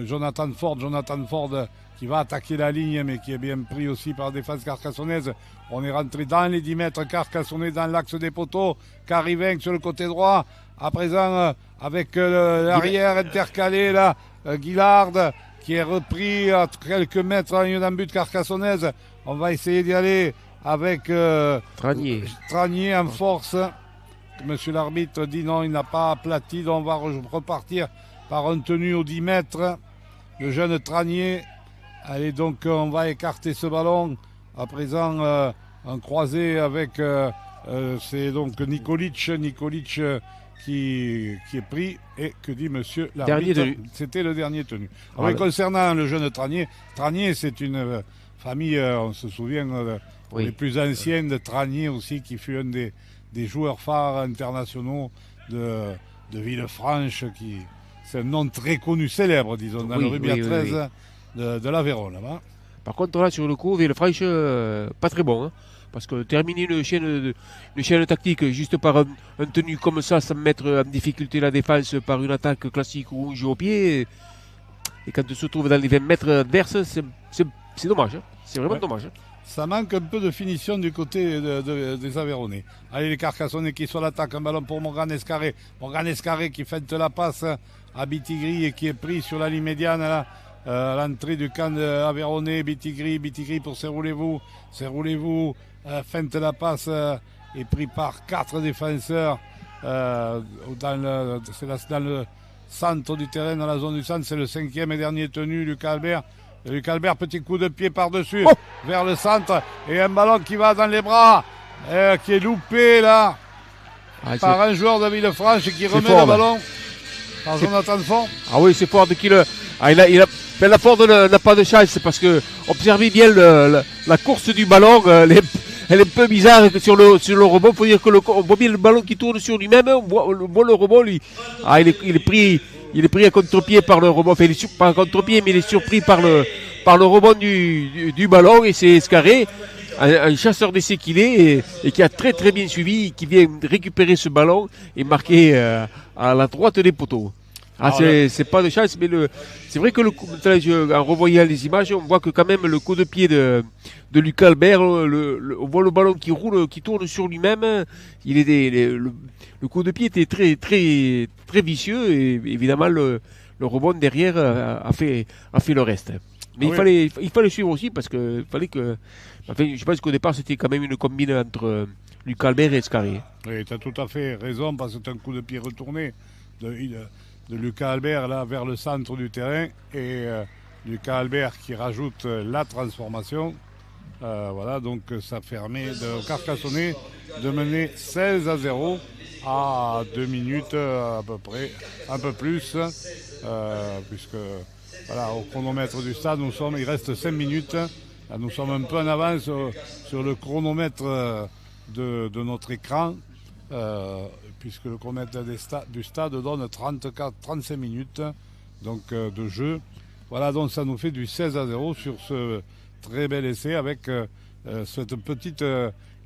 Jonathan Ford qui va attaquer la ligne, mais qui est bien pris aussi par la défense carcassonnaise. On est rentré dans les 10 mètres carcassonnais, dans l'axe des poteaux. Carivin sur le côté droit. À présent, avec l'arrière intercalé, là, Guillard, qui est repris à quelques mètres en ligne d'un but carcassonnaise. On va essayer d'y aller avec Tranier en force. Monsieur l'arbitre dit non, il n'a pas aplati, donc on va repartir par un tenu aux 10 mètres. Le jeune Tranier. Allez, donc on va écarter ce ballon. À présent, un croisé avec, c'est donc Nikolic qui est pris. Et que dit monsieur l'arbitre? C'était le dernier tenu. Alors, concernant le jeune Tranier, c'est une famille, on se souvient, les plus anciennes de Tranier aussi, qui fut un des joueurs phares internationaux de Villefranche. C'est un nom très connu, célèbre, disons, dans le rugby à 13 de l'Aveyron là-bas. Par contre, là, sur le coup, Villefranche, pas très bon. Hein, parce que terminer une chaîne tactique juste par un tenu comme ça, sans mettre en difficulté la défense par une attaque classique ou un jeu au pied, et quand on se trouve dans les 20 mètres adverses, c'est dommage. Hein. C'est vraiment dommage. Hein. Ça manque un peu de finition du côté des Aveyronnais. Allez, les Carcassonnais qui sont à l'attaque, un ballon pour Morgan Escarré. Morgan Escarré qui feinte la passe à Bitigri et qui est pris sur la ligne médiane là. À l'entrée du camp d'Aveyronnais, Bitigri pour Serroulez-vous, feinte la passe est pris par 4 défenseurs dans le centre du terrain, dans la zone du centre. C'est le 5e et dernier tenu, Lucas Albert. Lucas Albert, petit coup de pied par-dessus vers le centre et un ballon qui va dans les bras, qui est loupé là par un joueur de Villefranche qui remet le ballon par Jonathan Ford. Ah oui, c'est Ford qui le... la Ford n'a pas de chance parce que observez bien la course du ballon, elle est un peu bizarre sur le rebond. Il faut dire que on voit bien le ballon qui tourne sur lui-même, on voit le rebond lui. Ah, il est pris à contre-pied par le rebond, enfin il est pas à contre-pied mais il est surpris par le rebond du ballon et c'est Escarré, un chasseur d'essai qu'il est et qui a très très bien suivi, qui vient récupérer ce ballon et marquer à la droite des poteaux. Ah, c'est pas de chance, mais c'est vrai que en revoyant les images, on voit que quand même le coup de pied de Lucas Albert, on voit le ballon qui roule, qui tourne sur lui-même. Le coup de pied était très très très vicieux et évidemment le rebond derrière a fait le reste. Mais il fallait suivre aussi parce que fallait que. Enfin, je pense qu'au départ c'était quand même une combine entre Lucas Albert et Escarré. Oui, tu as tout à fait raison parce que c'est un coup de pied retourné de Lucas Albert là vers le centre du terrain et Lucas Albert qui rajoute la transformation. Voilà, donc ça permet de Carcassonne de mener 16-0 à 2 minutes à peu près, un peu plus, puisque voilà, au chronomètre du stade, il reste 5 minutes. Là, nous sommes un peu en avance sur le chronomètre de notre écran. Puisque le chronomètre du stade donne 35 minutes donc, de jeu. Voilà, donc ça nous fait du 16-0 sur ce très bel essai avec cette petite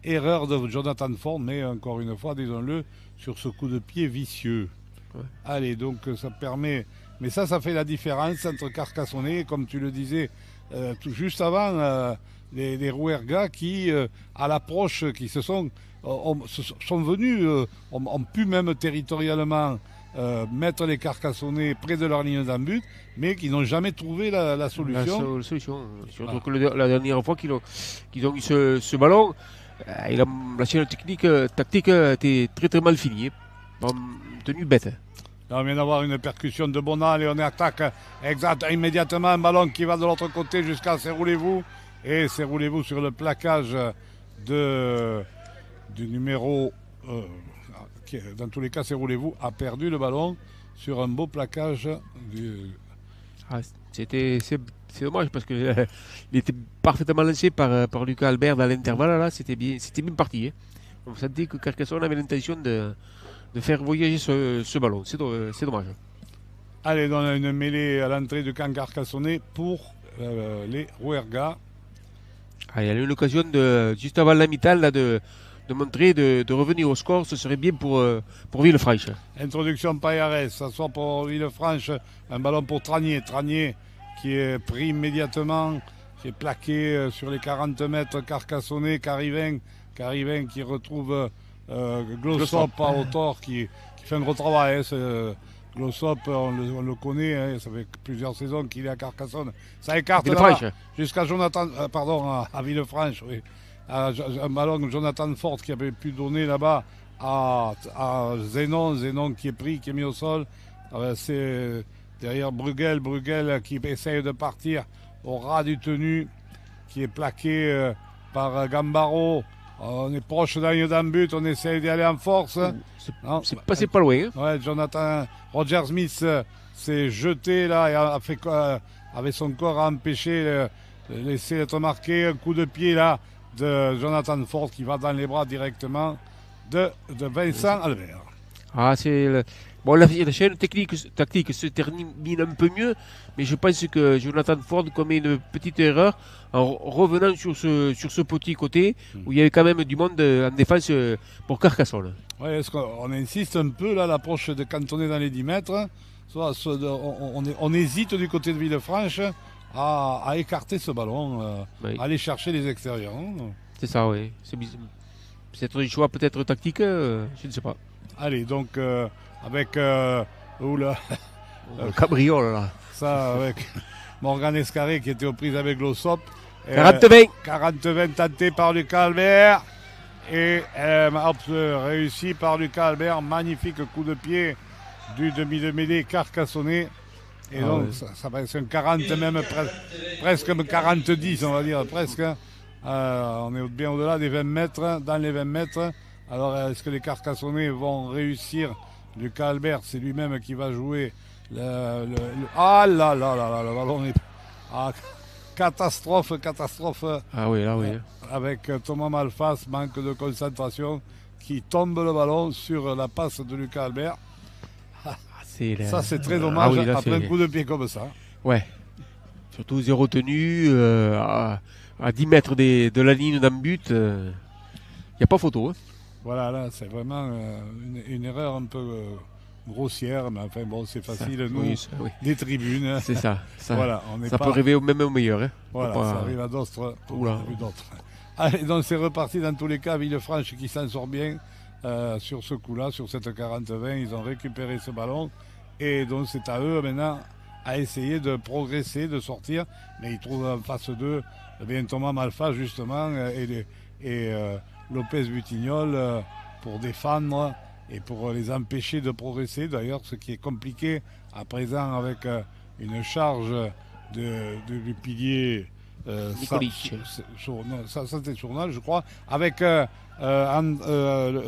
erreur de Jonathan Ford, mais encore une fois, disons-le, sur ce coup de pied vicieux. Ouais. Allez, donc ça permet... Mais ça fait la différence entre Carcassonne, comme tu le disais tout juste avant, les Rouergas qui, à l'approche, qui sont venus, ont pu même territorialement mettre les Carcassonnais près de leur ligne d'en but, mais qui n'ont jamais trouvé la solution. La solution. Surtout que la dernière fois qu'ils ont eu ce ballon, la chaîne tactique a été très très mal finie. Tenue bête. Là, on vient d'avoir une percussion de Bonal et on attaque immédiatement un ballon qui va de l'autre côté jusqu'à Serroulez-vous. Et Serroulez-vous sur le plaquage du numéro, qui, dans tous les cas c'est Roulez-vous, a perdu le ballon sur un beau plaquage. C'est dommage parce que il était parfaitement lancé par Lucas Albert dans l'intervalle. Là, c'était bien parti. Hein. On sentait que Carcassonne avait l'intention de faire voyager ce ballon. C'est dommage. Allez, on a une mêlée à l'entrée du camp carcassonnais pour les Rouergas. Il y a eu l'occasion juste avant la mi-temps de montrer, de revenir au score. Ce serait bien pour Villefranche. Introduction Payares, ça sort pour Villefranche. Un ballon pour Tranier. Tranier qui est pris immédiatement, qui est plaqué sur les 40 mètres carcassonnais. Carivin qui retrouve Glossop à hauteur, qui fait un gros travail. Glossop, on le connaît, hein, ça fait plusieurs saisons qu'il est à Carcassonne. Ça écarte là jusqu'à Jonathan, à Villefranche, oui. Un ballon Jonathan Ford qui avait pu donner là-bas à Zénon qui est pris, qui est mis au sol. C'est derrière Bruegel qui essaye de partir au ras du tenu, qui est plaqué par Gambaro. On est proche d'un but, on essaye d'y aller en force. C'est passé pas loin. Hein. Ouais, Roger Smith s'est jeté là et avec son corps à empêcher laisser être marqué. Un coup de pied là de Jonathan Ford qui va dans les bras directement de Vincent Albert. La chaîne tactique se termine un peu mieux, mais je pense que Jonathan Ford commet une petite erreur en revenant sur ce petit côté où il y avait quand même du monde en défense pour Carcassonne. Oui, est-ce qu'on insiste un peu là, l'approche de cantonner dans les 10 mètres. On hésite du côté de Villefranche à écarter ce ballon, à aller chercher les extérieurs. Hein. C'est ça, oui. C'est un choix peut-être tactique, je ne sais pas. Allez, donc avec cabriole là. Ça avec Morgan Escarré qui était aux prises avec Glossop. 40-20 tenté par Lucas Albert et réussi par Lucas Albert. Magnifique coup de pied du demi de mêlée carcassonné. Et donc ça va être un 40 même presque 40-10 on va dire presque. On est bien au-delà des 20 mètres, dans les 20 mètres. Alors est-ce que les Carcassonnais vont réussir? Lucas Albert, c'est lui-même qui va jouer Ah là là là là, le ballon est... catastrophe. Ah oui, là oui. Avec Thomas Malfas, manque de concentration, qui tombe le ballon sur la passe de Lucas Albert. Ça c'est très dommage après un coup de pied comme ça. Ouais. Surtout zéro tenue, à 10 mètres de la ligne d'un but, il n'y a pas photo. Hein. Voilà, là, c'est vraiment une erreur un peu grossière, mais enfin bon, c'est facile, des tribunes. C'est ça. Voilà, ça peut arriver même au meilleur. Hein. Voilà, ça arrive à d'autres. Allez, donc c'est reparti dans tous les cas. Villefranche qui s'en sort bien sur ce coup-là, sur cette 40-20. Ils ont récupéré ce ballon. Et donc c'est à eux maintenant à essayer de progresser, de sortir. Mais ils trouvent en face d'eux Thomas Malfas, justement, et Lopez Butignol pour défendre et pour les empêcher de progresser. D'ailleurs, ce qui est compliqué à présent avec une charge du pilier ça c'était Sournal, je crois, avec le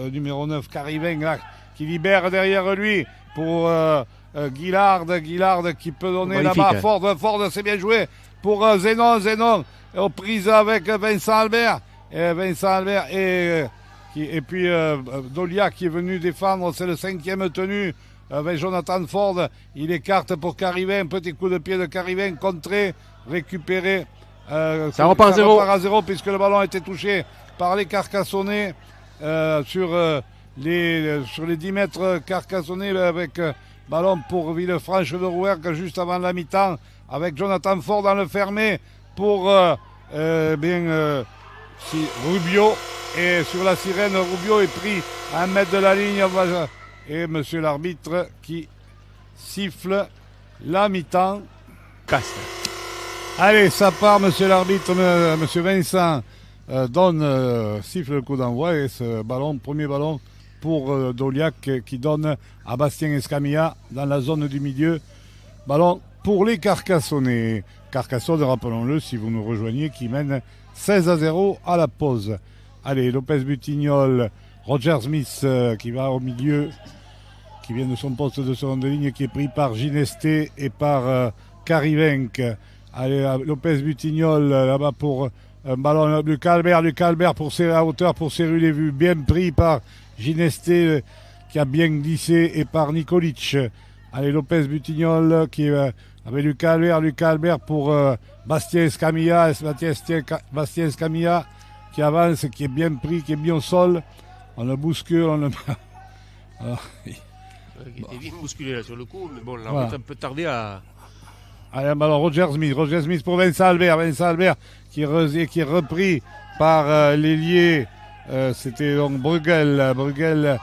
numéro 9 Carivin là, qui libère derrière lui pour Guillard qui peut donner là-bas. Ford, c'est bien joué pour Zénon aux prises avec Vincent Albert. Et puis Dolia qui est venu défendre, c'est le 5e tenu avec Jonathan Ford. Il écarte pour Carivin, petit coup de pied de Carivin, contré, récupéré. Ça repart à 0 puisque le ballon a été touché par les Carcassonnais sur les 10 mètres Carcassonnais avec ballon pour Villefranche de Rouergue juste avant la mi-temps avec Jonathan Ford dans le fermé pour Rubio. Et sur la sirène, Rubio est pris à 1 mètre de la ligne. Et monsieur l'arbitre qui siffle la mi-temps. Casse. Allez, ça part, monsieur l'arbitre, monsieur Vincent siffle le coup d'envoi. Et ce ballon, premier ballon pour Doliac qui donne à Bastien Escamilla dans la zone du milieu. Ballon pour les Carcassonnais. Carcassonne, rappelons-le, si vous nous rejoignez, qui mène 16-0 à la pause. Allez, Lopez Butignol, Roger Smith qui va au milieu, qui vient de son poste de seconde ligne, qui est pris par Ginesté et par Karivenk. Allez, Lopez Butignol là-bas pour un ballon. Lucas Albert pour serrer à hauteur, pour serrer les vues. Bien pris par Ginesté qui a bien glissé et par Nikolic. Allez, Lopez Butignol qui avec Lucas Albert pour Bastien Escamilla qui avance, qui est bien pris, qui est mis au sol. On le bouscule, on le... Alors, il était bien bousculé là sur le coup, mais bon, là, voilà. On a un peu tardé à... Allez, alors Roger Smith pour Vincent Albert qui est repris par l'ailier. C'était donc Bruegel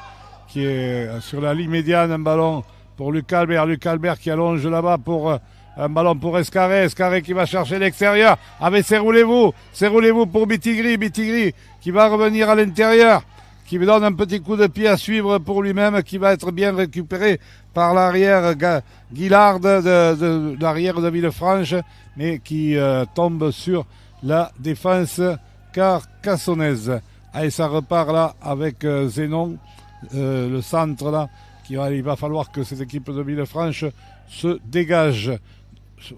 qui est sur la ligne médiane, un ballon pour Lucas Albert qui allonge là-bas pour un ballon pour Escarré qui va chercher l'extérieur. Avec Serroulez-vous pour Bitigri qui va revenir à l'intérieur, qui lui donne un petit coup de pied à suivre pour lui-même, qui va être bien récupéré par l'arrière Guillard de l'arrière de Villefranche, mais qui tombe sur la défense carcassonnaise. Allez, ça repart là avec Zénon, le centre là, il va falloir que cette équipe de Villefranche se dégage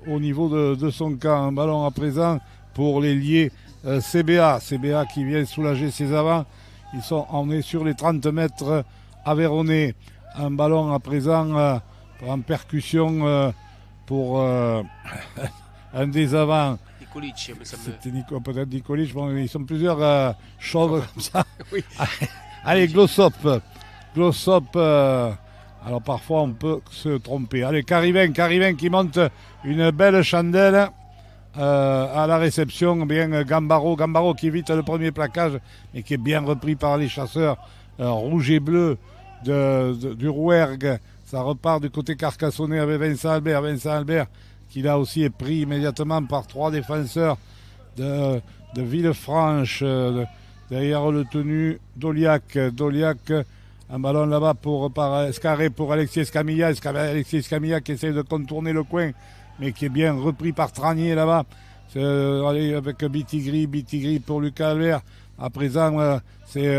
au niveau de son camp. Un ballon à présent pour l'ailier CBA qui vient soulager ses avants. On est sur les 30 mètres aveyronnais. Un ballon à présent en percussion pour un des avants. Nikolic, c'était peut-être Nikolic. Bon, ils sont plusieurs chauves comme ça. Oui. Allez, Glossop. Alors parfois on peut se tromper. Allez, Kariven qui monte une belle chandelle. À la réception, bien Gambaro qui évite le premier plaquage, mais qui est bien repris par les chasseurs rouge et bleu du Rouergue. Ça repart du côté carcassonnais avec Vincent Albert qui là aussi est pris immédiatement par 3 défenseurs de Villefranche. Derrière le tenu Doliac, un ballon là-bas par Escarré pour Alexis Escamilla qui essaie de contourner le coin, mais qui est bien repris par Tranier là-bas. Allez, avec Bitigri pour Lucas Albert. À présent, c'est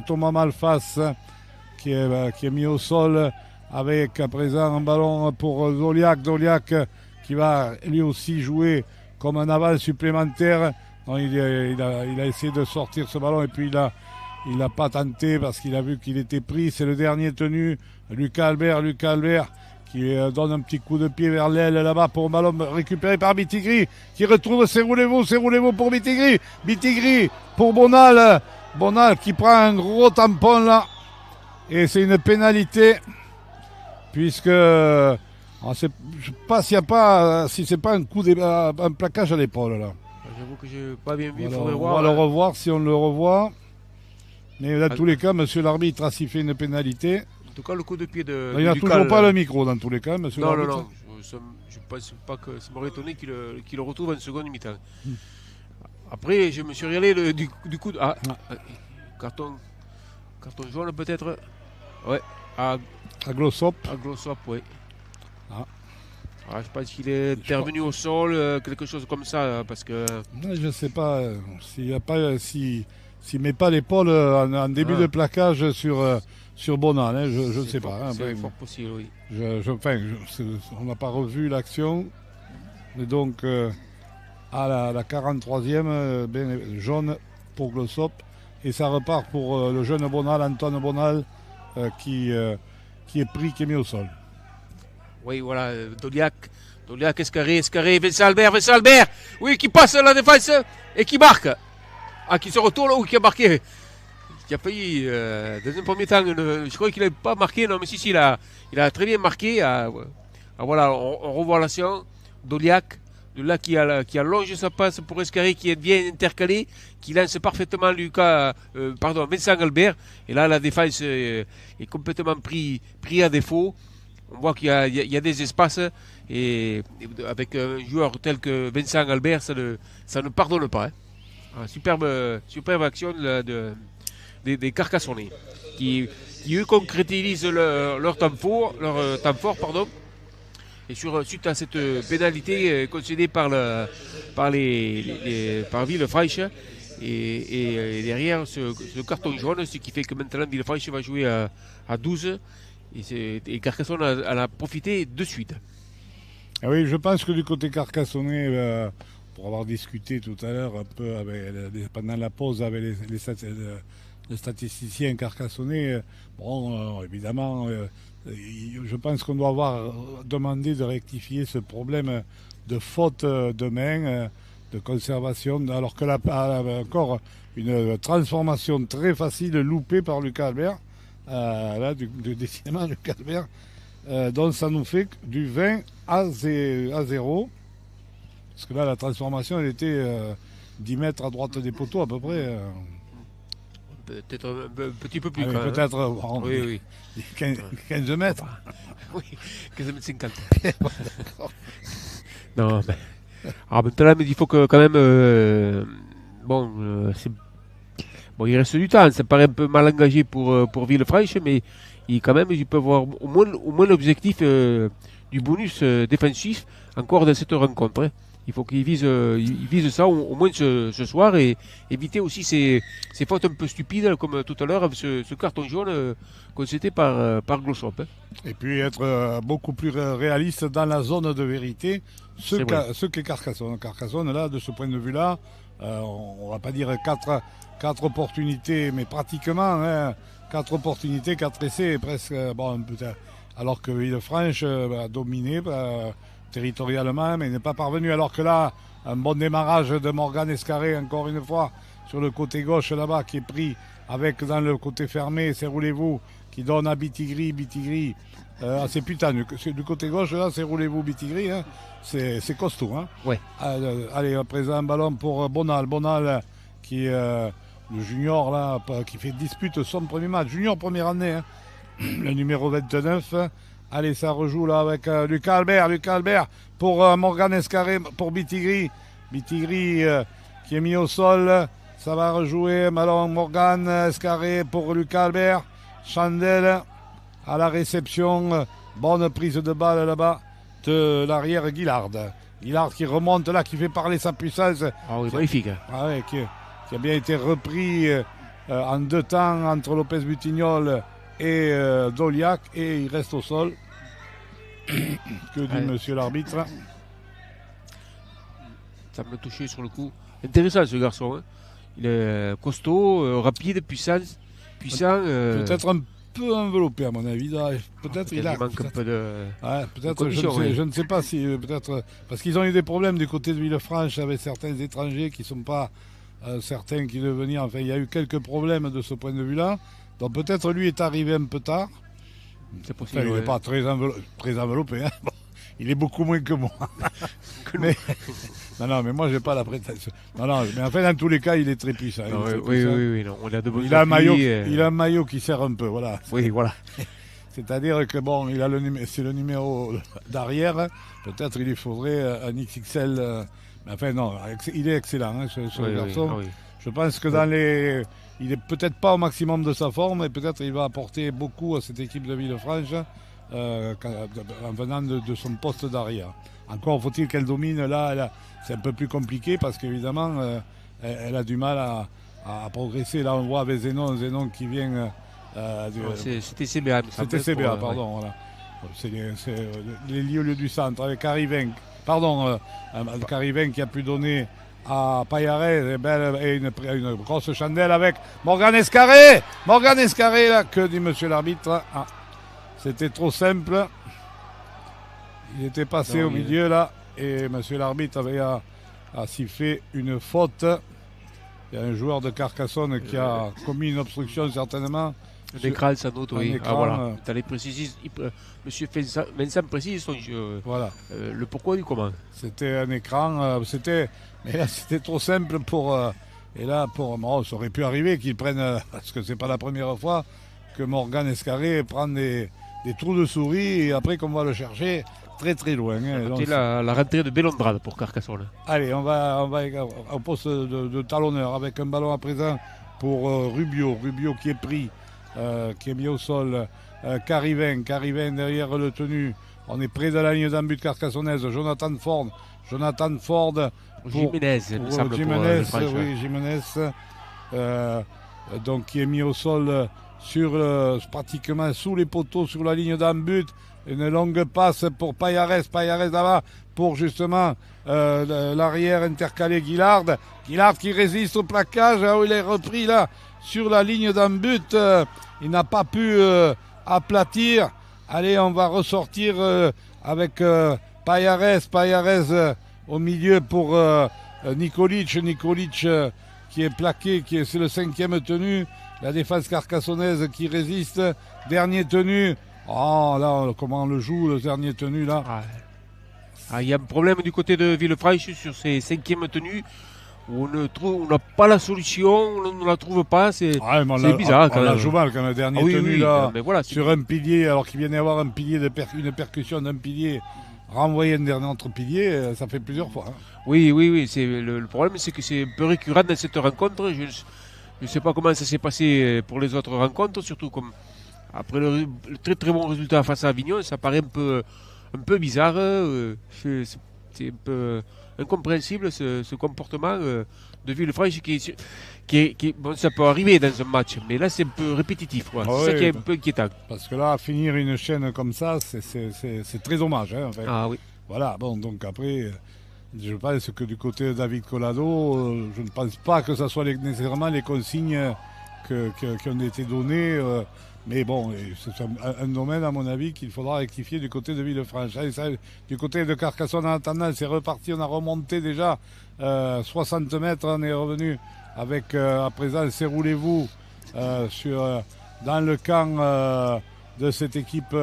Thomas Malfas qui est mis au sol, avec à présent un ballon pour Doliac qui va lui aussi jouer comme un aval supplémentaire. Non, il a essayé de sortir ce ballon et puis il n'a pas tenté parce qu'il a vu qu'il était pris. C'est le dernier tenu, Lucas Albert qui donne un petit coup de pied vers l'aile là-bas pour un ballon récupéré par Bitigri qui retrouve Serroulez-vous pour Bitigri pour Bonal qui prend un gros tampon là et c'est une pénalité puisque je ne sais pas si c'est pas un plaquage à l'épaule là. J'avoue que je n'ai pas bien vu, on va le revoir si on le revoit. Mais dans tous les cas, monsieur l'arbitre a sifflé une pénalité. En tout cas, le coup de pied de. Il n'a toujours pas le micro dans tous les cas, monsieur l'arbitre. Non. Je ne pense pas que ça m'aurait étonné qu'il le retrouve en seconde mi-temps. Après, je me suis régalé du coup de. Carton jaune peut-être. Ouais. À Glossop. Oui. Je pense qu'il est intervenu au sol, quelque chose comme ça, parce que. Non, je ne sais pas s'il met pas l'épaule en début de plaquage sur Bonal, hein, je ne sais pas. C'est fort possible, oui. On n'a pas revu l'action, mais donc à la 43e, jaune pour Glossop, et ça repart pour le jeune Bonal, Antoine Bonal, qui est pris, qui est mis au sol. Oui, voilà, Doliac, Escarré, Vincent Albert, oui, qui passe la défense et qui marque. Qui se retourne ou qui a marqué. Qui a failli, dans un premier temps, je crois qu'il n'avait pas marqué, non, mais si, il a très bien marqué. Voilà, on revoit l'action. Doliac, qui allonge sa passe pour Escarré, qui est bien intercalé, qui lance parfaitement Vincent Albert. Et là, la défense est complètement pris à défaut. On voit qu'il y a des espaces et avec un joueur tel que Vincent Albert, ça ne pardonne pas. Superbe action des Carcassonnais qui eux concrétisent leur temps fort, et suite à cette pénalité concédée par Villefranche, Et derrière ce carton jaune, ce qui fait que maintenant Villefranche va jouer à 12 et Carcassonne en a profité de suite. Ah oui, je pense que du côté carcassonnais, pour avoir discuté tout à l'heure un peu pendant la pause avec les statisticiens carcassonnais, bon, évidemment, je pense qu'on doit avoir demandé de rectifier ce problème de faute de main, de conservation, alors que là, encore une transformation très facile loupée par Lucas Albert, là, décidément, Lucas Albert, donc ça nous fait du 20 à 0. Parce que là, la transformation, elle était 10 mètres à droite des poteaux à peu près. Peut-être un petit peu plus. Ah, peut-être bon, oui. 15 mètres. Oui, 15 mètres 50. Non, mais... Alors maintenant, il faut que quand même... Bon, il reste du temps. Ça paraît un peu mal engagé pour Villefranche, mais quand même, ils peuvent avoir au moins l'objectif du bonus défensif encore dans cette rencontre. Hein. Il faut qu'ils visent ça au moins ce soir et éviter aussi ces fautes un peu stupides, comme tout à l'heure, avec ce carton jaune concédé par Glossop. Hein. Et puis être beaucoup plus réaliste dans la zone de vérité, ce qu'est Carcassonne. Carcassonne, là, de ce point de vue-là, on va pas dire 4 opportunités, mais pratiquement, hein, 4 opportunités, 4 essais, presque, bon, peut-être, alors que Villefranche a dominé territorialement, mais n'est pas parvenu. Alors que là, un bon démarrage de Morgan Escarré, encore une fois, sur le côté gauche là-bas, qui est pris avec dans le côté fermé, c'est roulez-vous, qui donne à Bitigri, c'est putain, du côté gauche là, c'est roulez-vous Bitigri, hein, c'est costaud. Hein. Ouais. Allez, à présent, un ballon pour Bonal qui est le junior là, qui dispute son premier match, junior première année, hein, le numéro 29. Allez, ça rejoue là avec Lucas Albert pour Morgan Escarré, pour Bitigri qui est mis au sol. Ça va rejouer Malon Morgan Escarré pour Lucas Albert. Chandel à la réception. Bonne prise de balle là-bas de l'arrière Guillard qui remonte là, qui fait parler sa puissance. Ah oui, magnifique. Ah ouais, qui a bien été repris en 2 temps entre Lopez Butignol et Doliac, et il reste au sol. Que dit monsieur l'arbitre? Ça m'a touché sur le coup. Intéressant ce garçon. Hein. Il est costaud, rapide, puissant. Peut-être un peu enveloppé à mon avis. Peut-être il manque un peu de. Ouais, peut-être, je ne sais pas si peut-être parce qu'ils ont eu des problèmes du côté de Villefranche avec certains étrangers qui ne sont pas certains qui devaient venir. Enfin, il y a eu quelques problèmes de ce point de vue-là. Donc peut-être lui est arrivé un peu tard. C'est possible. Enfin, il n'est pas très enveloppé. Hein. Bon, il est beaucoup moins que moi. Mais mais moi j'ai pas la prétention. Mais enfin dans tous les cas, il est très puissant. Oui. Non, on a de il a un maillot qui sert un peu, voilà. Oui, voilà. C'est-à-dire que bon, c'est le numéro d'arrière. Peut-être il lui faudrait un XXL. Mais enfin non, il est excellent, hein, ce garçon. Oui. Je pense que il est peut-être pas au maximum de sa forme, et peut-être il va apporter beaucoup à cette équipe de Villefranche en venant de son poste d'arrière. Encore faut-il qu'elle domine. Là, c'est un peu plus compliqué parce qu'évidemment, elle a du mal à progresser. Là, on voit avec Zénon qui vient. C'était CBA. C'était CBA, pardon. Voilà. C'est les lieux au lieu du centre avec Carivin. Pardon, Carivin qui a pu donner à Payaret et une grosse chandelle avec Morgan Escarré. Là, que dit monsieur l'arbitre? C'était trop simple. Il était passé au milieu là, et monsieur l'arbitre avait a sifflé une faute. Il y a un joueur de Carcassonne qui a commis une obstruction certainement. Un écran, sans doute, oui. Voilà. Monsieur Vincent précise son jeu. Voilà. Le pourquoi du comment. C'était un écran, mais là c'était trop simple pour. Et là, ça aurait pu arriver qu'ils prennent, parce que c'est pas la première fois que Morgan Escarré prend des trous de souris et après qu'on va le chercher très très loin. Hein. C'était la rentrée de Bellondrade pour Carcassonne. Allez, on va au poste de talonneur avec un ballon à présent pour Rubio qui est pris, qui est mis au sol. Carivin derrière le tenu. On est près de la ligne d'en but carcassonnaise. Jonathan Ford Jonathan Ford. Jiménez, il me semble, Jiménez, oui, Jiménez. Donc qui est mis au sol pratiquement sous les poteaux, sur la ligne d'un but. Une longue passe pour Payares là-bas, pour justement l'arrière intercalé Guillard qui résiste au plaquage. Il est repris là sur la ligne d'un but. Il n'a pas pu aplatir. Allez, on va ressortir avec Payares au milieu pour Nikolic qui est plaqué, c'est le 5e tenu. La défense carcassonnaise qui résiste. Dernier tenu. Oh là, comment on le joue, le dernier tenu là. Il y a un problème du côté de Villefranche sur ces 5e tenues. On n'a pas la solution, on ne la trouve pas. C'est bizarre quand même. On a joué mal quand le dernier tenu là, mais voilà, sur un pilier, alors qu'il vient d'y avoir un pilier une percussion d'un pilier renvoyé un dernier entre pilier, ça fait plusieurs fois. Hein. Oui. Le problème, c'est que c'est un peu récurrent dans cette rencontre. Je ne sais pas comment ça s'est passé pour les autres rencontres, surtout comme après le très très bon résultat face à Avignon, ça paraît un peu bizarre. C'est un peu incompréhensible ce comportement de Villefranche qui bon, ça peut arriver dans un match, mais là c'est un peu répétitif. C'est ça qui est un peu inquiétant. Parce que là, finir une chaîne comme ça, c'est très dommage. Hein, en fait. Ah oui. Voilà, bon, donc après, je pense que du côté de David Collado, je ne pense pas que ce soit nécessairement les consignes qui ont été données. Mais bon, c'est un domaine, à mon avis, qu'il faudra rectifier du côté de Villefranche. Du côté de Carcassonne, en attendant, c'est reparti. On a remonté déjà 60 mètres. On est revenu avec, à présent, c'est roulez-vous dans le camp de cette équipe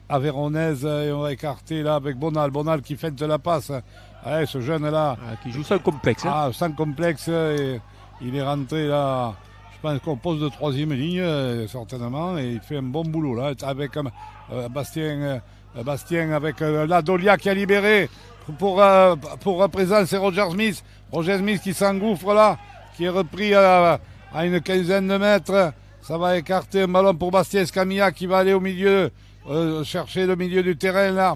avéronaise. Et on va écarter là avec Bonal qui feinte la passe. Ouais, ce jeune-là. Qui joue sans complexe. Hein. Sans complexe. Et il est rentré là. Je pense qu'on pose de 3e ligne, certainement, et il fait un bon boulot là, avec Bastien avec la Dolia qui a libéré pour présent, c'est Roger Smith. Roger Smith qui s'engouffre là, qui est repris à une quinzaine de mètres. Ça va écarter un ballon pour Bastien Scamilla qui va aller au milieu, chercher le milieu du terrain là.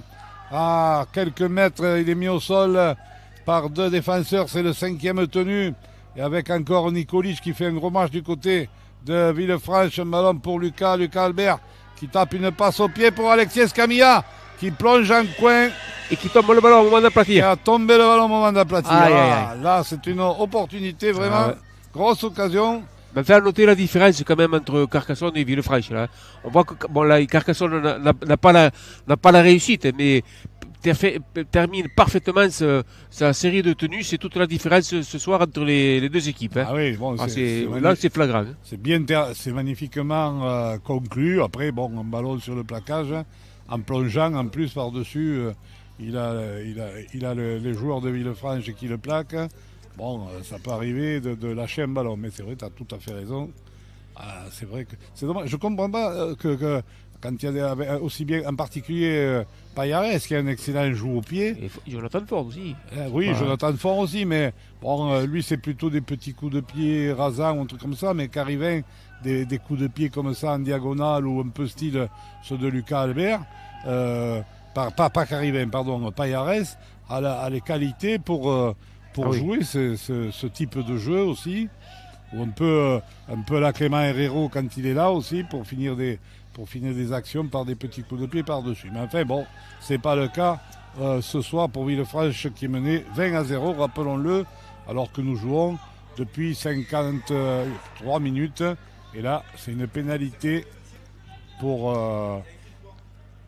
À quelques mètres, il est mis au sol par 2 défenseurs, c'est le 5e tenu. Et avec encore Nikolic qui fait un gros match du côté de Villefranche. Un ballon pour Lucas Albert qui tape une passe au pied pour Alexis Scamilla qui plonge en coin. Et qui tombe le ballon au moment d'aplatir. Qui a tombé le ballon au moment d'aplatir. Là, c'est une opportunité vraiment. Grosse occasion. Mais faire noter la différence quand même entre Carcassonne et Villefranche. Là. On voit que bon, là, Carcassonne n'a pas la réussite, mais termine parfaitement sa série de tenues. C'est toute la différence ce soir entre les deux équipes. Hein. Ah oui, bon, là c'est flagrant. Hein. C'est magnifiquement conclu. Après, bon, un ballon sur le plaquage, hein, en plongeant en plus par-dessus. Il a les joueurs de Villefranche qui le plaquent. Bon, ça peut arriver de lâcher un ballon, mais c'est vrai, tu as tout à fait raison. C'est vrai que c'est dommage. Je ne comprends pas que quand il y a aussi bien, en particulier Payares, qui a un excellent jeu au pied. Et Jonathan Ford aussi. Oui, Jonathan Ford aussi, mais bon, lui, c'est plutôt des petits coups de pied rasants ou un truc comme ça, mais qu'arrivent des coups de pied comme ça en diagonale ou un peu style ceux de Lucas Albert, pas Carivin, pardon, Payares, a les qualités pour jouer ce type de jeu aussi, ou un peu la Clément Herrero quand il est là aussi, pour finir des actions par des petits coups de pied par-dessus. Mais enfin, bon, c'est pas le cas ce soir pour Villefranche qui est mené 20-0, rappelons-le, alors que nous jouons depuis 53 minutes. Et là, c'est une pénalité pour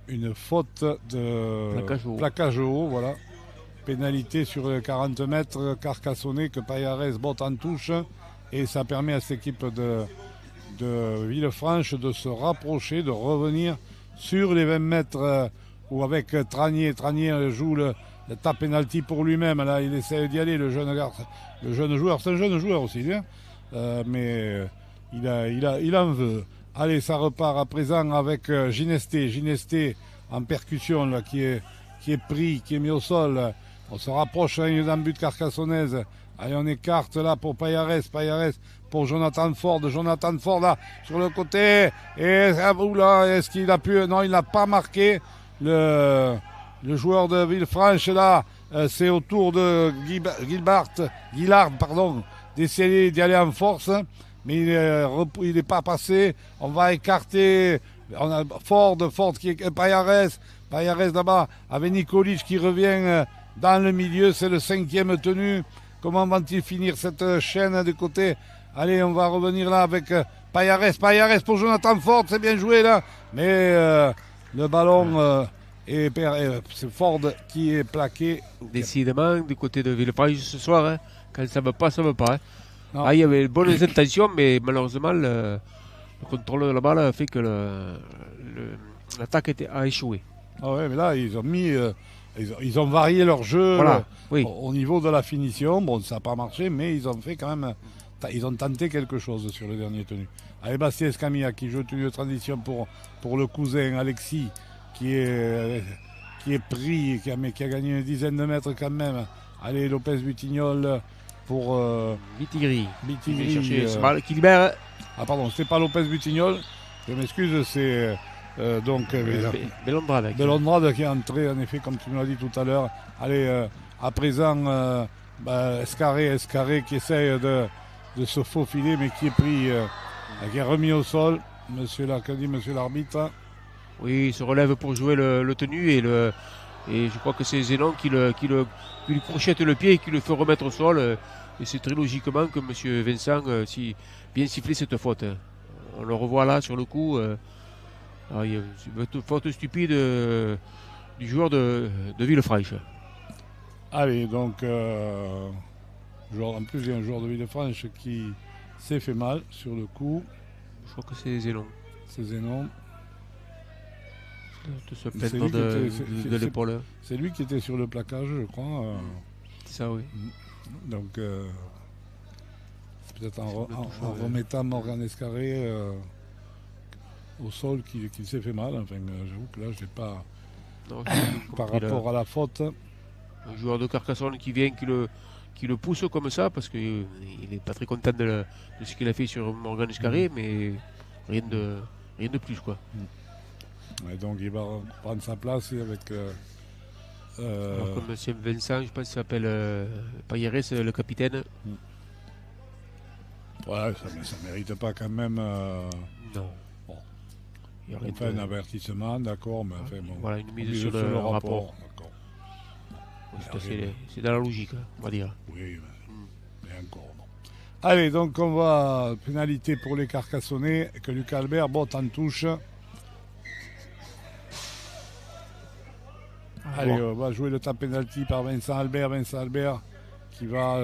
une faute de plaquage haut, voilà. Pénalité sur 40 mètres carcassonné que Payares botte en touche. Et ça permet à cette équipe de Villefranche de se rapprocher, de revenir sur les 20 mètres où avec Tranier joue le tape penalty pour lui-même. Là, il essaie d'y aller, le jeune joueur. C'est un jeune joueur aussi, hein, mais il en veut. Allez, ça repart à présent avec Ginesté en percussion là, qui est pris, qui est mis au sol. On se rapproche d'un but carcassonnaise. Allez, on écarte là pour Payares pour Jonathan Ford là sur le côté. Et là, est-ce qu'il a pu? Non, il n'a pas marqué le le joueur de Villefranche là, c'est au tour de Guillard, d'essayer d'y aller en force, mais il n'est pas passé. On va écarter. On a Ford qui est Payares là-bas, avec Nikolic qui revient dans le milieu, c'est le 5e tenu. Comment vont-ils finir cette chaîne de côté? Allez, on va revenir là avec Payares pour Jonathan Ford, c'est bien joué là, mais le ballon c'est Ford qui est plaqué. Décidément, du côté de Villefranche ce soir, hein, quand ça ne veut pas, ça ne veut pas. Hein. Ah, il y avait de bonnes intentions, mais malheureusement, le contrôle de la balle a fait que l'attaque a échoué. Ah ouais, mais là, ils ont mis... ils ont varié leur jeu au niveau de la finition. Bon, ça n'a pas marché, mais ils ont fait quand même... Ils ont tenté quelque chose sur le dernier tenu. Allez, Bastien Escamilla qui joue tenue de transition pour le cousin Alexis, qui est pris, qui a gagné une dizaine de mètres quand même. Allez, Lopez Butignol pour... Vitigri. Qui libère... Ah pardon, c'est pas Lopez Butignol. Je m'excuse, c'est... Belondrade qui est entré, en effet, comme tu me l'as dit tout à l'heure. Allez, à présent, Escarré qui essaye de se faufiler, mais qui est pris, qui est remis au sol. Monsieur l'arbitre. Oui, il se relève pour jouer le tenu et je crois que c'est Zénon qui lui crochette le pied et qui le fait remettre au sol. Et c'est très logiquement que monsieur Vincent bien sifflé cette faute. On le revoit là sur le coup. Il y a une faute stupide du joueur de Villefranche. Allez, donc, en plus, il y a un joueur de Villefranche qui s'est fait mal sur le coup. Je crois que c'est Zénon. C'est Zénon. De l'épaule. C'est lui qui était sur le plaquage, je crois. C'est ça, oui. Donc, c'est peut-être en remettant Morgan Escarré au sol qu'il s'est fait mal. Enfin, j'avoue que là, je n'ai pas... par rapport à la faute. Un joueur de Carcassonne qui vient, qui le pousse comme ça, parce qu'il n'est pas très content de ce qu'il a fait sur Morgan Escarré, mais rien de plus, quoi. Et donc, il va prendre sa place avec... Alors, comme M. Vincent, je pense qu'il s'appelle Payeres, le capitaine. Ouais, ça ne mérite pas quand même... Non. Bon. On fait un avertissement, d'accord, mais enfin bon. Voilà, une mise sur le rapport. D'accord. C'est dans la logique, on va dire. Oui, mais encore non. Allez, donc on va... Pénalité pour les Carcassonnais, que Lucas Albert botte en touche. Allez, on va jouer le top penalty par Vincent Albert. Vincent Albert qui va,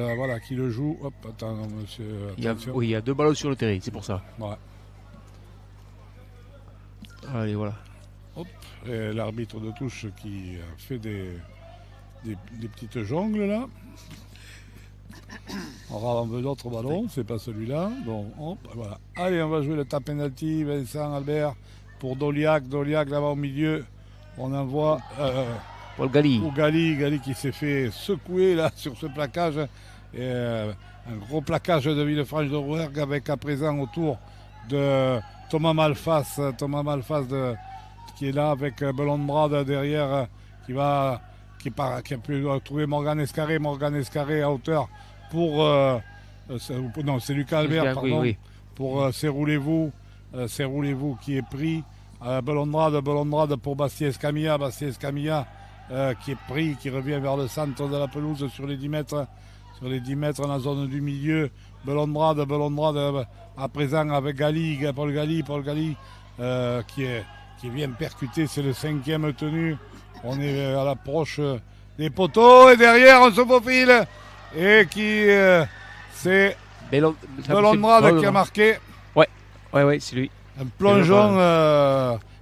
qui le joue. Hop, attends, monsieur. Il y a 2 ballons sur le terrain, c'est pour ça. Ouais. Allez, voilà. Hop, et l'arbitre de touche qui fait des petites jongles là. On veut d'autres ballons, c'est pas celui-là. Bon, hop, voilà. Allez, on va jouer le top penalty. Vincent Albert pour Doliac. Doliac là-bas au milieu. On envoie Paul Gali. Gali qui s'est fait secouer là sur ce plaquage. Et, un gros plaquage de Villefranche de Rouergue avec à présent autour de Thomas Malfas qui est là avec Belondrade derrière qui a pu trouver Morgan Escarré à hauteur pour c'est Lucas Albert pardon, oui. Pour Serroulez-vous qui est pris. Belondrade pour Bastien Escamilla qui est pris, qui revient vers le centre de la pelouse sur les 10 mètres dans la zone du milieu. Belondrade à présent avec Paul Gali qui vient percuter, c'est le 5e tenu. On est à l'approche des poteaux et derrière on se faufile et c'est Belondrade qui a marqué. Ouais, c'est lui. Un plongeon.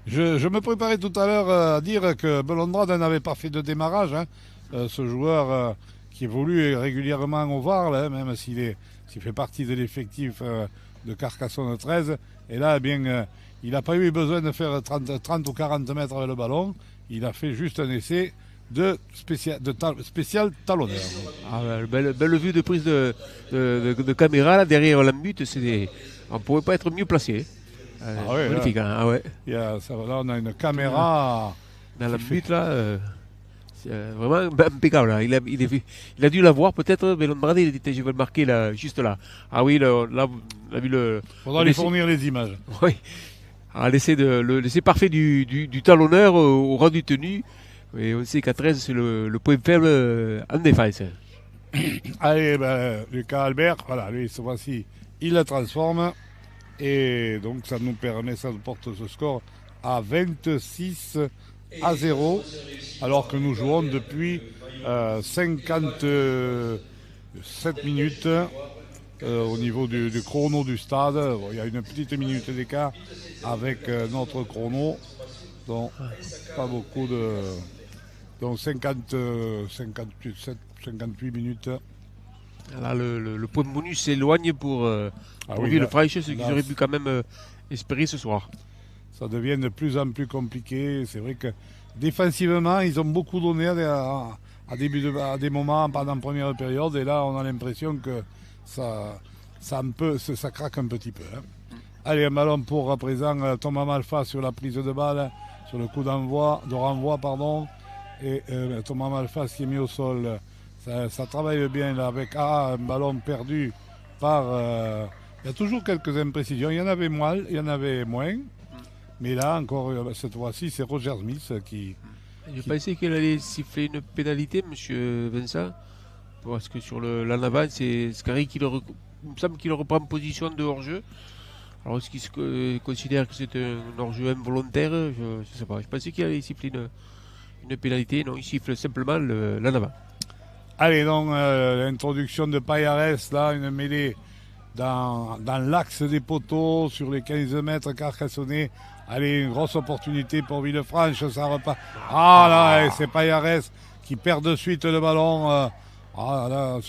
Je me préparais tout à l'heure à dire que Belondrade n'avait pas fait de démarrage. Ce joueur qui évolue régulièrement au VAR, là, même s'il fait partie de l'effectif de Carcassonne 13. Et là, eh bien, il n'a pas eu besoin de faire 30 ou 40 mètres avec le ballon. Il a fait juste un essai de spécial talonneur. Belle vue de prise de caméra là, derrière la butte. On ne pouvait pas être mieux placé. Magnifique, là, on a une caméra dans la butte là. vraiment impeccable. Là. Il a dû la voir peut-être, mais Belonbrade, il était, je vais le marquer là, juste là. Ah oui, là, on a vu le. Faudra lui fournir les images. Oui. L'essai parfait du talonneur au rang du tenu. Et on sait qu'à 13, c'est le point faible en défense. Allez, ben, Lucas Albert, voilà, lui, ce fois-ci, il la transforme. Et donc, ça nous porte ce score à 26-0, alors que nous jouons depuis 57 minutes au niveau du chrono du stade. Bon, il y a une petite minute d'écart avec notre chrono, donc pas beaucoup de... Donc 58 minutes. Là, le point bonus s'éloigne pour Oui, Villefranche, ce qu'ils auraient pu quand même espérer ce soir. Ça devient de plus en plus compliqué. C'est vrai que défensivement, ils ont beaucoup donné à des moments pendant la première période. Et là, on a l'impression que ça craque un petit peu. Hein. Allez, un ballon pour à présent Thomas Malfa sur la prise de balle, sur le coup de renvoi, pardon. Et Thomas Malfa qui est mis au sol. Ça travaille bien là avec un ballon perdu par... il y a toujours quelques imprécisions. Il y en avait moins. Mais là, encore, cette fois-ci, c'est Roger Smith qui... Je pensais qu'il allait siffler une pénalité, monsieur Vincent. Parce que sur l'en-avant, c'est Scary qui il me semble qu'il reprend position de hors-jeu. Alors, est-ce qu'il considère que c'est un hors-jeu involontaire? Je ne sais pas. Je pensais qu'il allait siffler une pénalité. Non, il siffle simplement l'en-avant. Allez, donc, l'introduction de Payares, là, une mêlée dans l'axe des poteaux, sur les 15 mètres Carcassonnais. Allez, une grosse opportunité pour Villefranche, ça repart. Ah là, c'est Payares qui perd de suite le ballon. On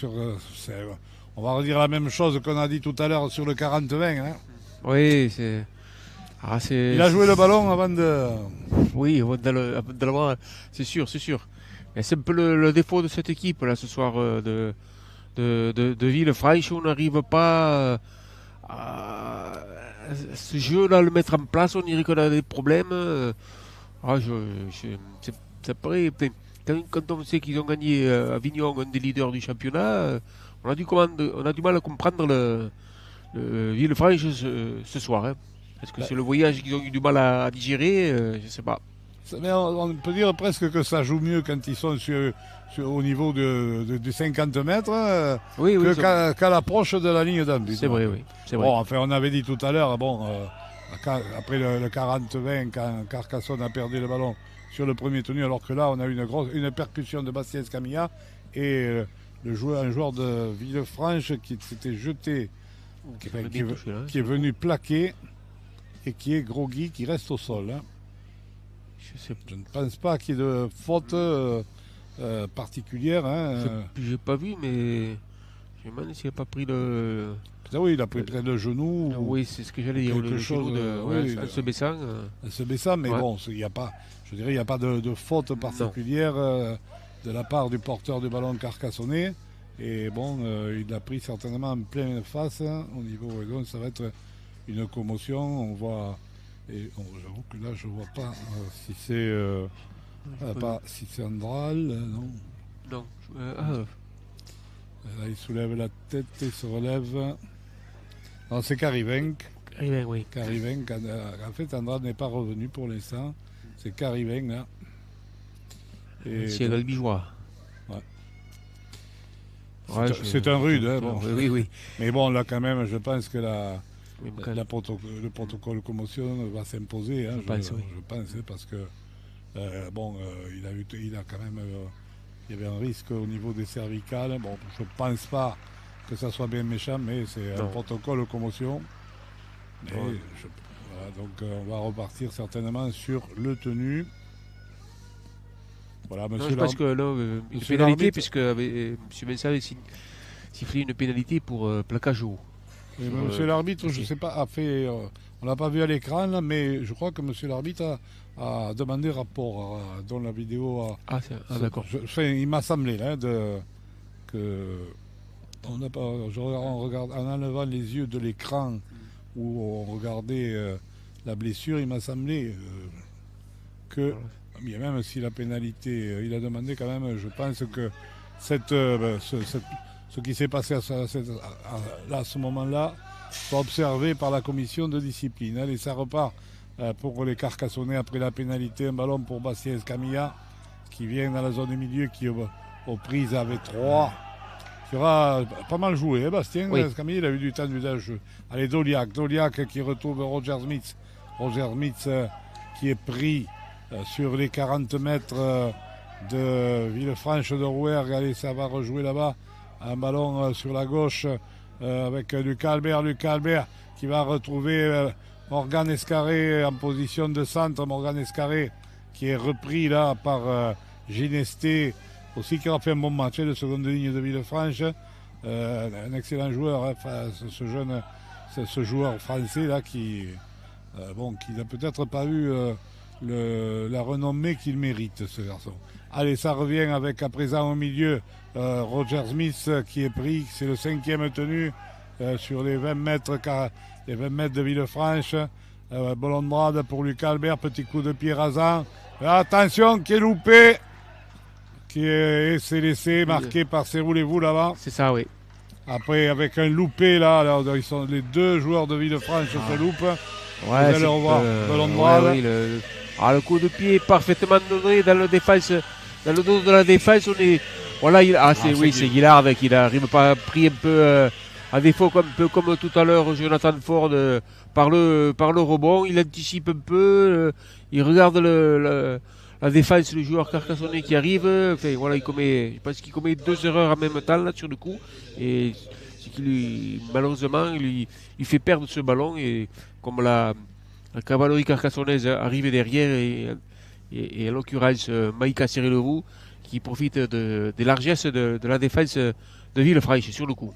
va redire la même chose qu'on a dit tout à l'heure sur le 40-20. Hein. Oui, il a joué le ballon avant de... Oui, avant de l'avoir, c'est sûr. Mais c'est un peu le défaut de cette équipe là ce soir de Villefranche. On n'arrive pas à ce jeu-là, le mettre en place. On dirait qu'on a des problèmes. C'est pareil. Quand on sait qu'ils ont gagné à Avignon, un des leaders du championnat, on a du mal à comprendre le Villefranche ce soir. Hein. Est-ce que c'est le voyage qu'ils ont eu du mal à digérer? Je ne sais pas. Mais on peut dire presque que ça joue mieux quand ils sont au niveau des 50 mètres qu'à l'approche de la ligne d'un but. C'est vrai, oui. Bon, enfin, on avait dit tout à l'heure, après le 40-20, quand Carcassonne a perdu le ballon sur le premier tenu, alors que là, on a eu une percussion de Bastien Escamilla et un joueur de Villefranche qui s'était jeté, qui est venu plaquer et qui est Grogui, qui reste au sol. Hein. Je ne pense pas qu'il y ait de faute particulière. Hein. J'ai pas vu, mais je me demande s'il n'a pas pris le... Oui, il a pris près le genou. Oui, c'est ce que j'allais dire. Quelque chose en se baissant. En se baissant, mais bon, il n'y a pas de faute particulière de la part du porteur du ballon carcassonnais. Et bon, il l'a pris certainement en pleine face au niveau. Donc ça va être une commotion. On voit. Et j'avoue que là, je ne vois pas si c'est Andral. Non. Non. Là, il soulève la tête et se relève. Non, c'est Carivenc. Carivenc, oui. Carivenc. En fait, Andral n'est pas revenu pour l'instant. C'est Carivenc, là. C'est l'Albigeois. Ouais. C'est un rude. Hein, bon. Oui. Mais bon, là, quand même, je pense que le protocole commotion va s'imposer. Hein, je pense, parce que il a quand même... il y avait un risque au niveau des cervicales. Bon, je ne pense pas que ça soit bien méchant, mais c'est un protocole commotion. Voilà, donc on va repartir certainement sur le Voilà, monsieur. Je pense que là, une pénalité, puisque M. Vincent avait sifflé une pénalité pour plaquage haut. Monsieur l'arbitre, je ne sais pas, a fait. On l'a pas vu à l'écran, là, mais je crois que monsieur l'arbitre a demandé rapport dans la vidéo. D'accord. Il m'a semblé là, que on regarde en enlevant les yeux de l'écran où on regardait la blessure, il m'a semblé que bien même si la pénalité, il a demandé quand même, je pense que ce qui s'est passé à ce moment-là soit observé par la commission de discipline. Allez, ça repart pour les Carcassonnais après la pénalité. Un ballon pour Bastien Escamilla qui vient dans la zone du milieu, qui aux prises avec 3. Qui aura pas mal joué, hein, Bastien Escamilla, il a eu du temps d'usage. Allez, Doliac qui retrouve Roger Smith. Roger Smith qui est pris sur les 40 mètres de Villefranche de Rouergue. Allez, ça va rejouer là-bas. Un ballon sur la gauche avec Lucas Albert. Lucas Albert qui va retrouver Morgan Escarré en position de centre. Morgan Escarré qui est repris là par Ginesté, aussi qui aura fait un bon match de seconde ligne de Villefranche. Un excellent joueur, hein, ce joueur français là qui n'a peut-être pas eu la renommée qu'il mérite, ce garçon. Allez, ça revient avec à présent au milieu Roger Smith qui est pris, c'est le 5e tenu sur les 20 mètres de Villefranche. Bolondrade pour Lucas Albert, petit coup de pied rasant. Attention, qui est loupé, s'est laissé marquer par Serroulez-vous là-bas. C'est ça, oui. Après, avec un loupé là, alors, ils sont les deux joueurs de Villefranche se loupent. Ouais, vous allez revoir Bolondrade. Le coup de pied est parfaitement donné dans le dos de la défense. C'est Guillard qui n'arrive pas à pris un peu à défaut, un peu comme tout à l'heure Jonathan Ford par le rebond. Il anticipe un peu, il regarde la défense, le joueur carcassonnais qui arrive. Enfin, voilà, je pense qu'il commet 2 erreurs en même temps là sur le coup. Et malheureusement, il fait perdre ce ballon. Et comme la cavalerie carcassonnaise arrive derrière, et en l'occurrence Maïka Serré-Leroux qui profite des largesses de la défense de Villefranche sur le coup.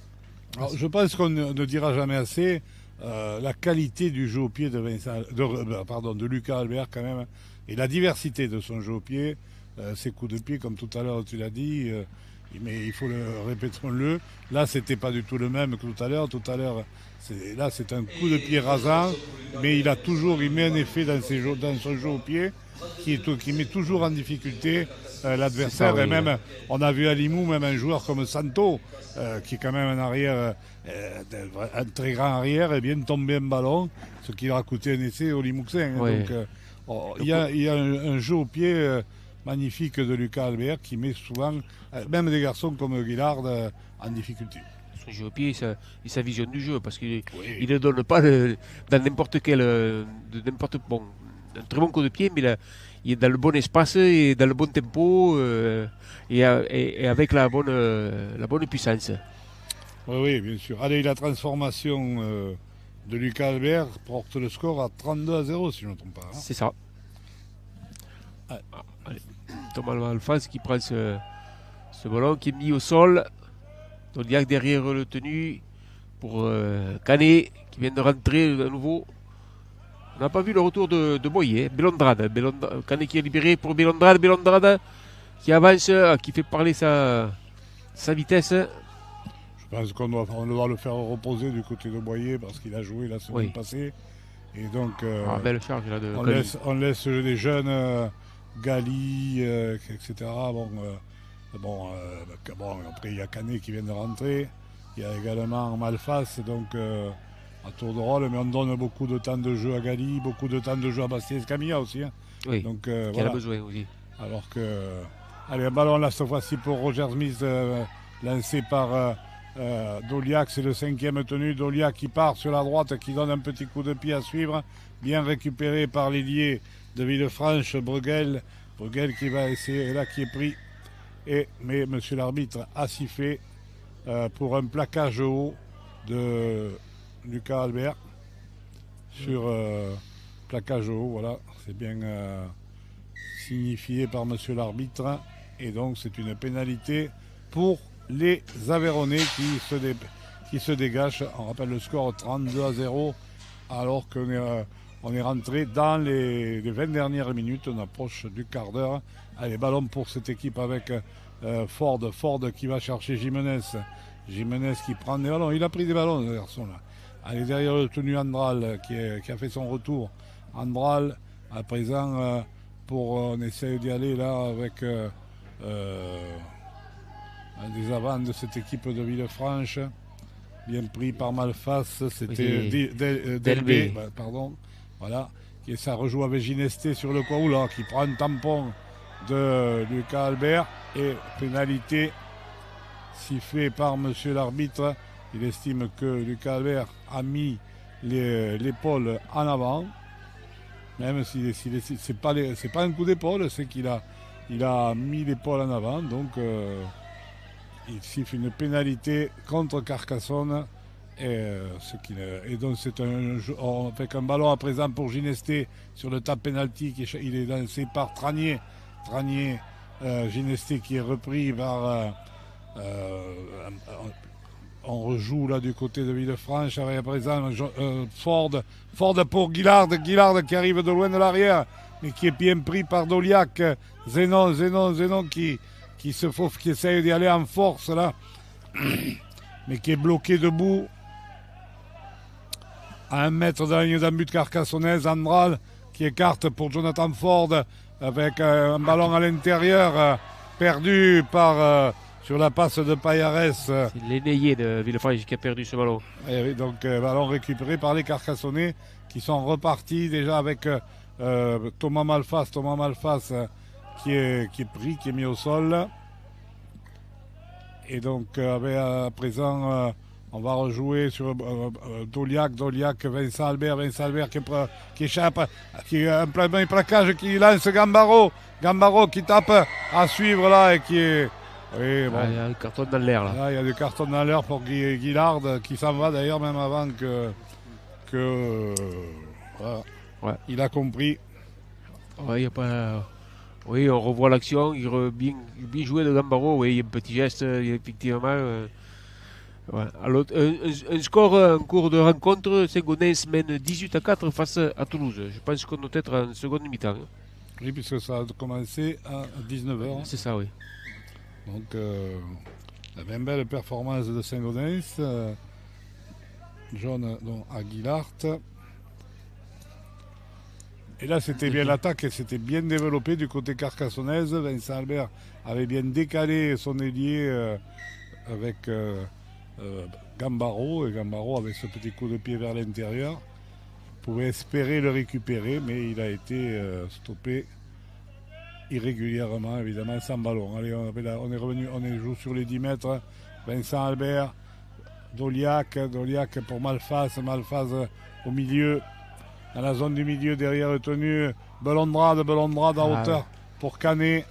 Alors, je pense qu'on ne dira jamais assez la qualité du jeu au pied de Lucas Albert quand même, et la diversité de son jeu au pied, ses coups de pied comme tout à l'heure tu l'as dit, mais il faut répétons-le, là c'était pas du tout le même que tout à l'heure. Là c'est un coup de pied rasant, mais il met un effet dans son jeu au pied qui met toujours en difficulté l'adversaire. Ça, oui. Et même, on a vu à Limoux, même un joueur comme Santo, qui est quand même un arrière, un très grand arrière, et bien tomber un ballon, ce qui leur a coûté un essai au Limouxin. Oui. Donc, il y a un jeu au pied magnifique de Lucas Albert qui met souvent, même des garçons comme Guillard, en difficulté. Son jeu au pied et sa vision du jeu, parce qu'il ne donne pas dans n'importe quel. Un très bon coup de pied, mais il est dans le bon espace et dans le bon tempo et avec la bonne puissance. Oui, bien sûr. Allez, la transformation de Lucas Albert porte le score à 32-0, si je ne me trompe pas. Hein. C'est ça. Allez. Thomas Alphonse qui prend ce ballon qui est mis au sol. Doliac derrière le tenu pour Canet qui vient de rentrer à nouveau. On n'a pas vu le retour de Boyer. Belondrade. Canet qui est libéré pour Belondrade. Belondrade qui avance, qui fait parler sa vitesse. Je pense qu'on doit le faire reposer du côté de Boyer parce qu'il a joué la semaine passée. Et donc, belle charge là de on laisse les jeunes Gali, etc. Après, il y a Canet qui vient de rentrer. Il y a également Malfas. Donc, à tour de rôle, mais on donne beaucoup de temps de jeu à Gali, beaucoup de temps de jeu à Bastien Escamilla aussi. Hein. Oui, donc, qui a besoin aussi. Alors que, allez, un ballon là cette fois-ci pour Roger Smith, lancé par Doliac, c'est le 5e tenu. Doliac qui part sur la droite, qui donne un petit coup de pied à suivre, bien récupéré par l'ailier de Villefranche, Bruguel qui va essayer, et là qui est pris. Mais monsieur l'arbitre a sifflé pour un plaquage haut de Lucas Albert sur plaquage haut, voilà, c'est bien signifié par monsieur l'arbitre, et donc c'est une pénalité pour les Aveyronnais qui se dégagent. On rappelle le score 32-0 alors qu'on est rentré dans les 20 dernières minutes, on approche du quart d'heure. Allez, ballon pour cette équipe avec Ford qui va chercher Jimenez qui prend des ballons, il a pris des ballons ce garçon là. Allez, derrière le tenu Andral qui a fait son retour. Andral, à présent, on essaye d'y aller là avec un des avants de cette équipe de Villefranche, bien pris par Malfas, c'était Delbé, pardon, voilà, et ça rejoue avec Ginesté sur le coin là, qui prend un tampon de Lucas Albert et pénalité sifflée par monsieur l'arbitre. Il estime que Lucas Albert a mis l'épaule en avant, même si c'est pas un coup d'épaule, c'est qu'il a mis l'épaule en avant, donc il siffle une pénalité contre Carcassonne. Et donc c'est avec un ballon à présent pour Ginesté sur le tap penalty, il est lancé par Tranier, Ginesté qui est repris par on rejoue là du côté de Villefranche avec à présent Ford pour Guillard qui arrive de loin de l'arrière mais qui est bien pris par Doliac. Zénon qui essaye d'y aller en force là mais qui est bloqué debout à 1 mètre de la ligne d'un but carcassonnaise. Andral qui écarte pour Jonathan Ford avec un ballon à l'intérieur perdu par sur la passe de Payares. C'est l'aîné de Villefranche qui a perdu ce ballon. Et oui, donc ballon récupéré par les Carcassonnais qui sont repartis déjà avec Thomas Malfas qui est pris, qui est mis au sol. Et donc à présent on va rejouer sur Doliac, Vincent Albert qui échappe, qui a un plein plaquage, qui lance Gambaro qui tape à suivre là et qui est... Oui, bon. Il y a un carton dans l'air là. Là. Il y a du carton dans l'air pour Guillard qui s'en va d'ailleurs même avant que voilà. Ouais. Il a compris. Ouais, y a pas... Oui, on revoit l'action, bien joué de Gambaro, oui, il y a un petit geste, effectivement. Ouais. Alors, un score en cours de rencontre, Saint-Gaudens mène 18-4 face à Toulouse. Je pense qu'on doit être en seconde mi-temps. Oui, puisque ça a commencé à 19h. C'est ça, oui. Donc, la même belle performance de Saint-Gaudens. John à Guillard. Et là, c'était bien l'attaque et c'était bien développé du côté carcassonnaise. Vincent Albert avait bien décalé son ailier avec Gambaro. Et Gambaro, avec ce petit coup de pied vers l'intérieur, pouvait espérer le récupérer, mais il a été stoppé irrégulièrement, évidemment, sans ballon. Allez, on est revenu, on joue sur les 10 mètres. Vincent Albert, Doliac pour Malfas au milieu. Dans la zone du milieu, derrière le tenu, Belondrade en hauteur pour Canet.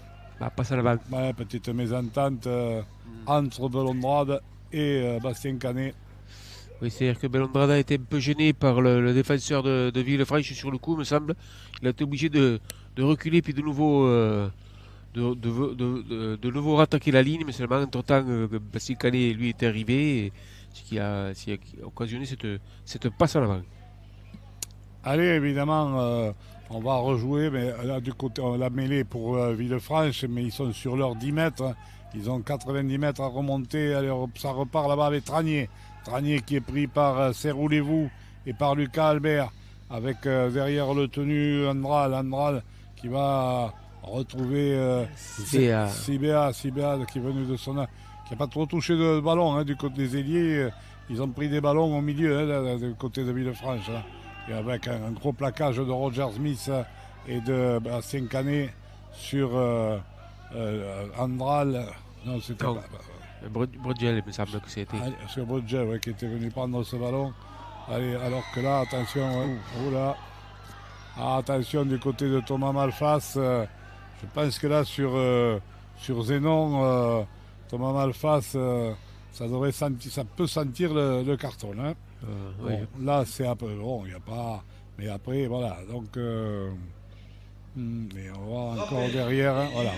Passe à la balle. Ouais, petite mésentente entre Belondrade et Bastien Canet. Oui, c'est-à-dire que Belondrade a été un peu gêné par le défenseur de Villefranche sur le coup, me semble. Il a été obligé de reculer puis de nouveau rattaquer la ligne, mais seulement entre-temps, Bastien Canet lui est arrivé, ce qui a occasionné cette passe à l'avant. Allez, évidemment, on va rejouer, mais là, du côté, on l'a mêlé pour Villefranche, mais ils sont sur leurs 10 mètres. Ils ont 90 mètres à remonter. Allez, ça repart là-bas avec Tranier. Tranier qui est pris par Serroulez-vous et par Lucas Albert, avec derrière le tenu Andral qui va retrouver Sibéa qui est venu de son... qui n'a pas trop touché de ballon du côté des ailiers. Ils ont pris des ballons au milieu du côté de Villefranche. Et avec un gros plaquage de Roger Smith et de Bastien Canet sur Andral. Non, c'était pas. Brugel, il me semble que c'était. Sur Brugel, qui était venu prendre ce ballon. Allez, alors que là, attention, attention du côté de Thomas Malfas. Je pense que là, sur Zénon, Thomas Malfas, ça peut sentir le carton. Hein. Oui. Là, c'est un peu long, il n'y a pas. Mais après, voilà. Donc, mais on va encore derrière. Hein, voilà.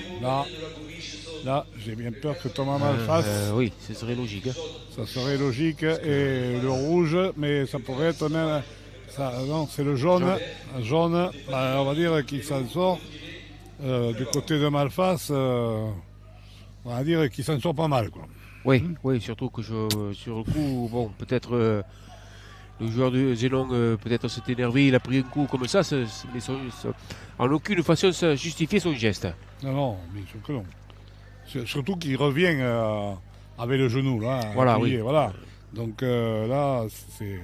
Là, j'ai bien peur que Thomas Malfas. Oui, ce serait logique. Hein. Ça serait logique. Et le rouge, mais ça pourrait être même. Non, c'est le jaune. Jaune, on va dire qu'il s'en sort. Du côté de Malfas, on va dire qu'il s'en sort pas mal, quoi. Oui, oui, surtout que sur le coup, bon, peut-être Le joueur de Zénon peut-être s'est énervé, il a pris un coup comme ça, mais en aucune façon ça justifiait son geste. Non, bien sûr que non. Surtout qu'il revient avec le genou, là. Voilà, appuyé, oui. Voilà. Donc là, c'est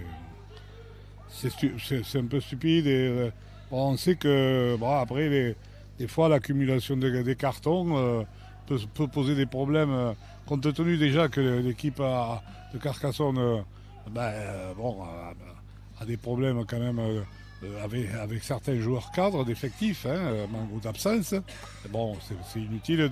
un peu stupide. Et, on sait que, après, des fois, l'accumulation des cartons peut poser des problèmes, compte tenu déjà que l'équipe de Carcassonne a des problèmes quand même avec certains joueurs cadres d'effectifs, ou d'absence. Bon, c'est inutile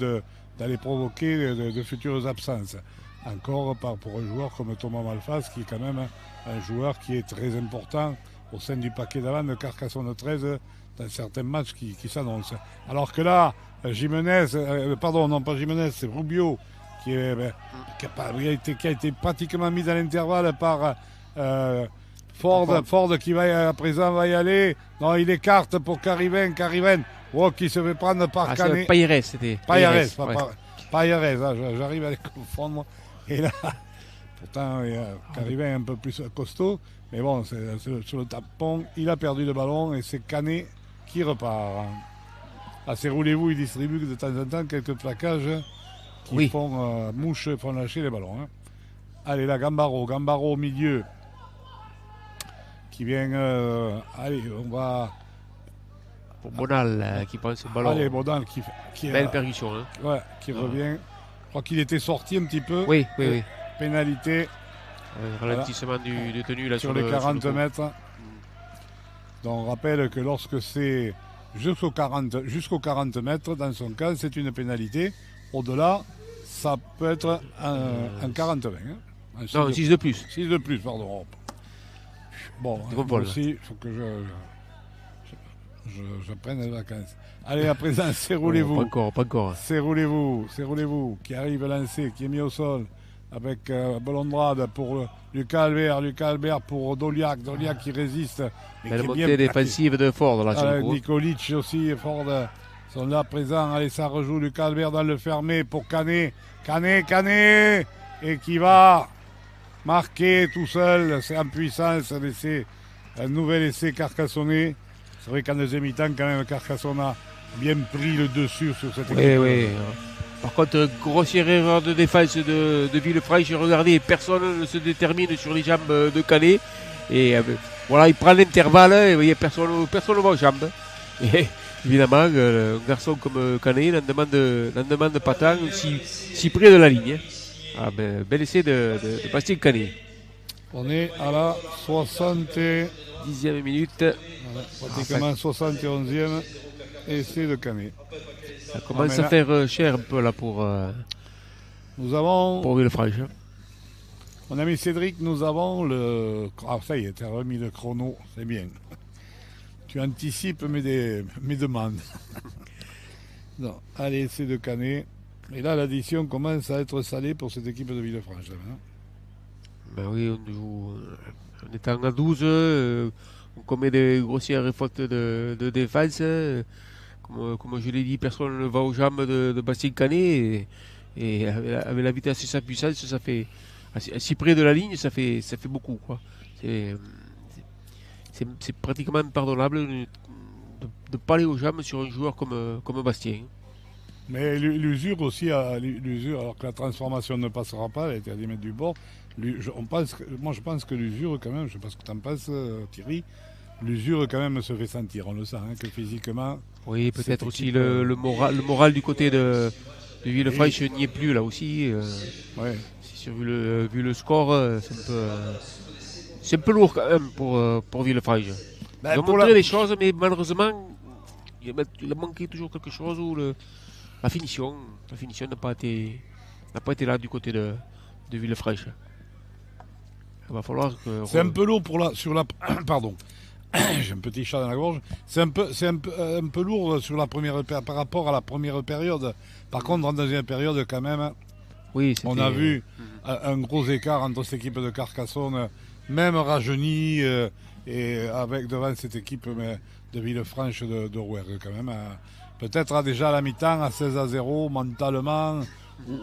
d'aller provoquer de futures absences. Encore pour un joueur comme Thomas Malfas, qui est quand même un joueur qui est très important au sein du paquet d'avant de Carcassonne 13 dans certains matchs qui s'annoncent. Alors que là, Jimenez, non pas Jimenez, c'est Rubio qui a été pratiquement mis à l'intervalle par Ford qui à présent va y aller. Non, il écarte pour Cariven, qui se fait prendre par Canet. Payeres, c'était. Payeres, j'arrive à les confondre. Et là, pourtant, Cariven est un peu plus costaud. Mais bon, sur le tampon, il a perdu le ballon et c'est Canet qui repart. C'est Roulez-vous, il distribue de temps en temps quelques plaquages qui font lâcher les ballons. Allez, là, Gambaro au milieu. Qui vient. On va. Pour Bonal qui prend ce ballon. Allez, Bonal qui belle percussion. Qui revient. Je crois qu'il était sorti un petit peu. Oui. Pénalité. Ralentissement de tenue là, sur les 40 mètres. Donc on rappelle que lorsque c'est jusqu'aux 40 mètres, dans son cas, c'est une pénalité. Au-delà, ça peut être un 40-20. Non, un 6 de plus. 6 de plus, pardon. Bon, moi aussi, il faut que je prenne les vacances. Allez, à présent, c'est Roulez-vous. Pas encore. C'est Roulez-vous qui arrive lancé, qui est mis au sol avec Bolondrade pour Lucas Albert pour Doliac qui résiste. Belle montée défensive de Ford là. Nikolic aussi, Ford sont là présents. Allez, ça rejoue Lucas Albert dans le fermé pour Canet, et qui va marquer tout seul. C'est en puissance, un nouvel essai carcassonnais. C'est vrai qu'en deuxième mi-temps, quand même, Carcassonne a bien pris le dessus sur cette équipe. Oui. Par contre, grossière erreur de défense de Villefranche. Regardez, personne ne se détermine sur les jambes de Canet. Et voilà, il prend l'intervalle et vous voyez, personne ne va aux jambes. Et évidemment, un garçon comme Canet n'en demande pas tant si près de la ligne. Bel essai de Bastien Canet. On est à la 10e minute. Pratiquement 71e essai de Canet. Ça commence à faire cher un peu là pour Villefranche. Mon ami Cédric, nous avons le... ça y est, tu as remis le chrono, c'est bien. Tu anticipes mes demandes. Non, allez, essai de Canet. Et là, l'addition commence à être salée pour cette équipe de Villefranche. Oui, on est à 12, on commet des grossières fautes de défense. Comme je l'ai dit, personne ne va aux jambes de Bastien Canet. Et avec la vitesse et sa puissance, ça fait si près de la ligne, ça fait beaucoup, quoi. C'est pratiquement impardonnable de ne pas aller aux jambes sur un joueur comme Bastien. Mais l'usure aussi, alors que la transformation ne passera pas, elle a été à 10 mètres du bord. Moi je pense que l'usure quand même, je ne sais pas ce que tu en penses Thierry, l'usure quand même se fait sentir, on le sent, que physiquement... Oui, peut-être aussi le moral du côté de Villefranche n'y est plus là aussi. Vu le score, c'est un peu lourd quand même pour Villefranche. Ils ont montré des choses, mais malheureusement, il a manqué toujours quelque chose où la finition n'a pas été là du côté de Villefranche. Il va falloir que... C'est un peu lourd pardon. J'ai un petit chat dans la gorge. C'est un peu lourd sur par rapport à la première période. Par contre, en deuxième période, quand même, on a vu un gros écart entre cette équipe de Carcassonne, même rajeunie, et avec devant cette équipe de Villefranche de Rouergue, quand même. Peut-être déjà à la mi-temps, à 16-0, mentalement,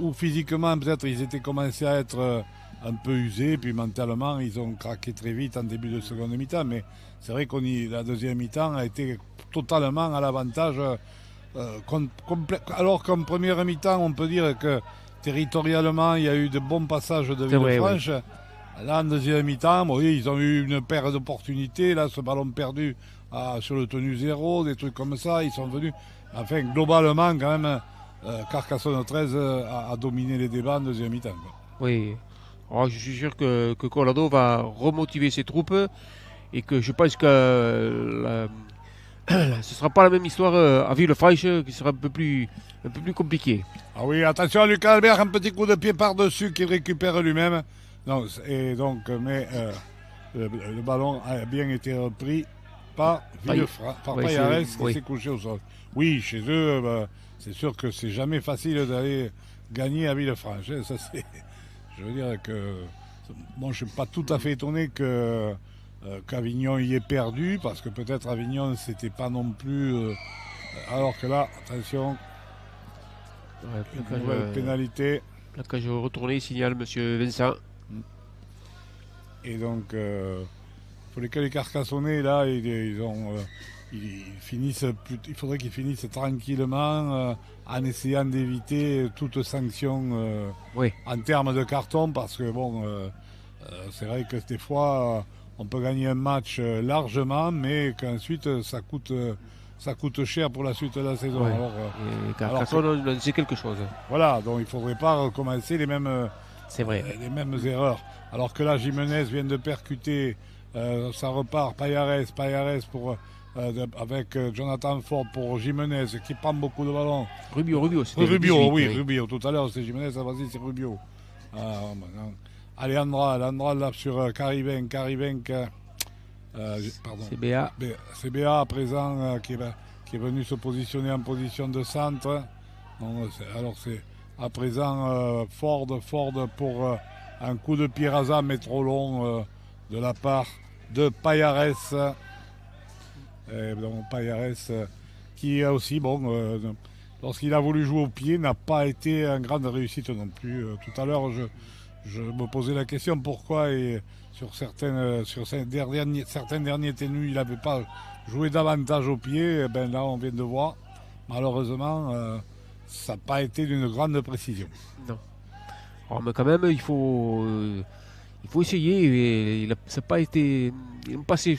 ou physiquement, peut-être ils étaient commencés à être un peu usés, puis mentalement, ils ont craqué très vite en début de seconde mi-temps. Mais c'est vrai la deuxième mi-temps a été totalement à l'avantage. Alors qu'en première mi-temps, on peut dire que territorialement, il y a eu de bons passages de Villefranche. Oui. Là, en deuxième mi-temps, oui, ils ont eu une paire d'opportunités. Là, ce ballon perdu sur le tenu 0, des trucs comme ça, ils sont venus. Enfin, globalement, quand même, Carcassonne 13 a dominé les débats en deuxième mi-temps. Oui. Alors, je suis sûr que Colorado va remotiver ses troupes et que je pense que ce ne sera pas la même histoire à Villefranche qui sera un peu plus compliqué. Ah oui, attention à Lucas Albert, un petit coup de pied par-dessus qu'il récupère lui-même. Non, et donc, mais le ballon a bien été repris par Payares qui s'est couché au sol. Oui, chez eux, c'est sûr que c'est jamais facile d'aller gagner à Villefranche. Ça, je veux dire que bon, je ne suis pas tout à fait étonné qu'Avignon y ait perdu, parce que peut-être Avignon, c'était pas non plus. Alors que là, attention, nouvelle pénalité. Plaquage retourné, signale monsieur Vincent. Et donc, pour les Carcassonnais, là, il faudrait qu'ils finissent tranquillement en essayant d'éviter toute sanction en termes de carton, parce que bon, c'est vrai que des fois, on peut gagner un match largement, mais qu'ensuite ça coûte cher pour la suite de la saison. Ouais. Et Carcassonne, c'est quelque chose. Voilà, donc il ne faudrait pas recommencer les mêmes erreurs. Alors que là, Jimenez vient de percuter, ça repart, Payares avec Jonathan Ford pour Jimenez qui prend beaucoup de ballons. Rubio, c'était Rubio, oui, Rubio. Tout à l'heure, c'est Jimenez, vas-y, c'est Rubio. Allez, Andra là sur Carivenc, pardon. CBA à présent qui est venu se positionner en position de centre. Alors c'est à présent Ford pour un coup de pied rasant mais trop long de la part de Payares. Donc Payares qui a aussi, lorsqu'il a voulu jouer au pied, n'a pas été une grande réussite non plus. Tout à l'heure, je me posais la question pourquoi sur certains derniers ténus, il n'avait pas joué davantage au pied. Là, on vient de voir. Malheureusement, ça n'a pas été d'une grande précision. Non. Alors, mais quand même, il faut essayer. Ça n'a pas été. Ils ont passé.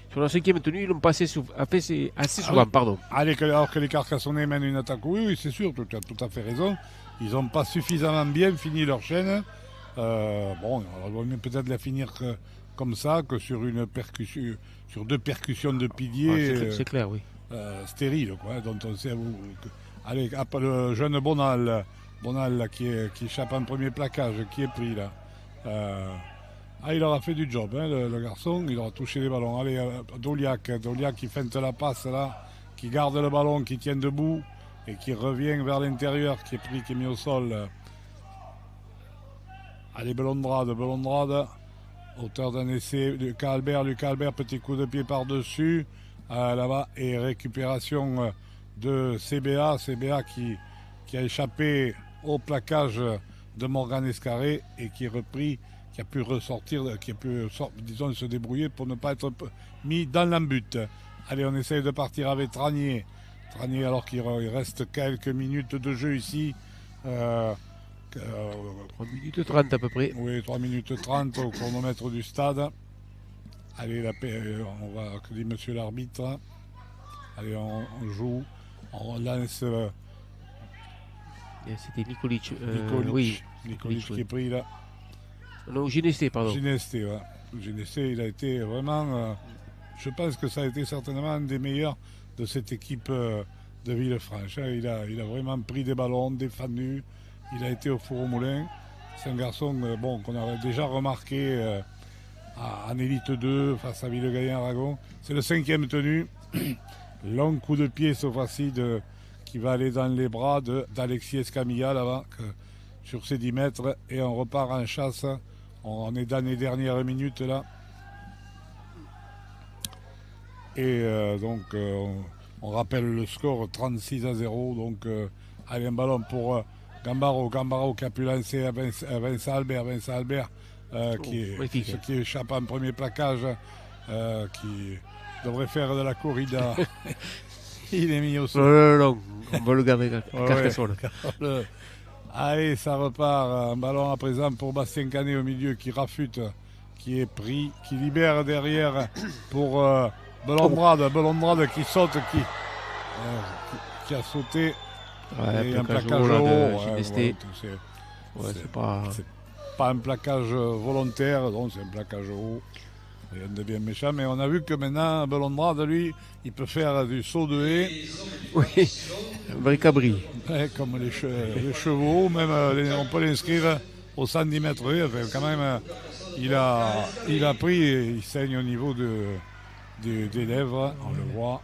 Sur la cinquième tenue, ils l'ont passé assez souvent. Pardon. Alors que les Carcassonnais mènent une attaque. Oui, c'est sûr, tu as tout à fait raison. Ils n'ont pas suffisamment bien fini leur chaîne. On va peut-être la finir comme ça, que sur sur deux percussions de piliers. C'est clair, oui. Stérile, quoi. Donc on sait allez, le jeune Bonal là, qui échappe en premier plaquage, qui est pris là. Il aura fait du job, hein, le garçon. Il aura touché les ballons. Allez, Doliac qui feinte la passe là, qui garde le ballon, qui tient debout et qui revient vers l'intérieur, qui est mis au sol. Allez, Belondrade, auteur d'un essai, Lucas Albert, petit coup de pied par-dessus, là-bas, et récupération de CBA qui a échappé au plaquage de Morgan Escarré et qui a pu ressortir, disons, se débrouiller pour ne pas être mis dans l'embut. Allez, on essaye de partir avec Tranier, alors qu'il reste quelques minutes de jeu ici. 3 minutes 30 à peu près. Oui, 3 minutes 30 au chronomètre du stade. Allez, on va, que dit monsieur l'arbitre. Allez, on joue. On lance. C'était Nikolic. Nikolic qui est pris là. Non, Ginesté, pardon. Ginesté, ouais. Ginesté, il a été vraiment. Je pense que ça a été certainement un des meilleurs de cette équipe de Villefranche. Il a vraiment pris des ballons, défendu. Il a été au four au moulin. C'est un garçon qu'on avait déjà remarqué en Élite 2 face à Villegayen-Aragon. C'est le 5e tenu. Long coup de pied cette fois-ci qui va aller dans les bras d'Alexis Escamilla là-bas sur ses 10 mètres. Et on repart en chasse. On est dans les dernières minutes là. Et on rappelle le score 36-0. Donc allez, un ballon pour Gambaro qui a pu lancer à Vincent Albert. Qui échappe en premier plaquage, qui devrait faire de la corrida. Il est mis au sol. Non, on va le garder Carcassonne. Allez, ça repart. Un ballon à présent pour Bastien Canet au milieu qui rafute, qui est pris, qui libère derrière pour Belombrade qui saute, qui a sauté. Ouais, un plaquage haut. C'est pas un plaquage volontaire, donc c'est un plaquage haut. Rien de bien méchant, mais on a vu que maintenant, Belombrade, lui, il peut faire du saut de haie. Oui, un vrai cabri. Ouais, comme les chevaux, même on peut l'inscrire au 110 mètres. Enfin, quand même, il a pris, il saigne au niveau des lèvres, on le voit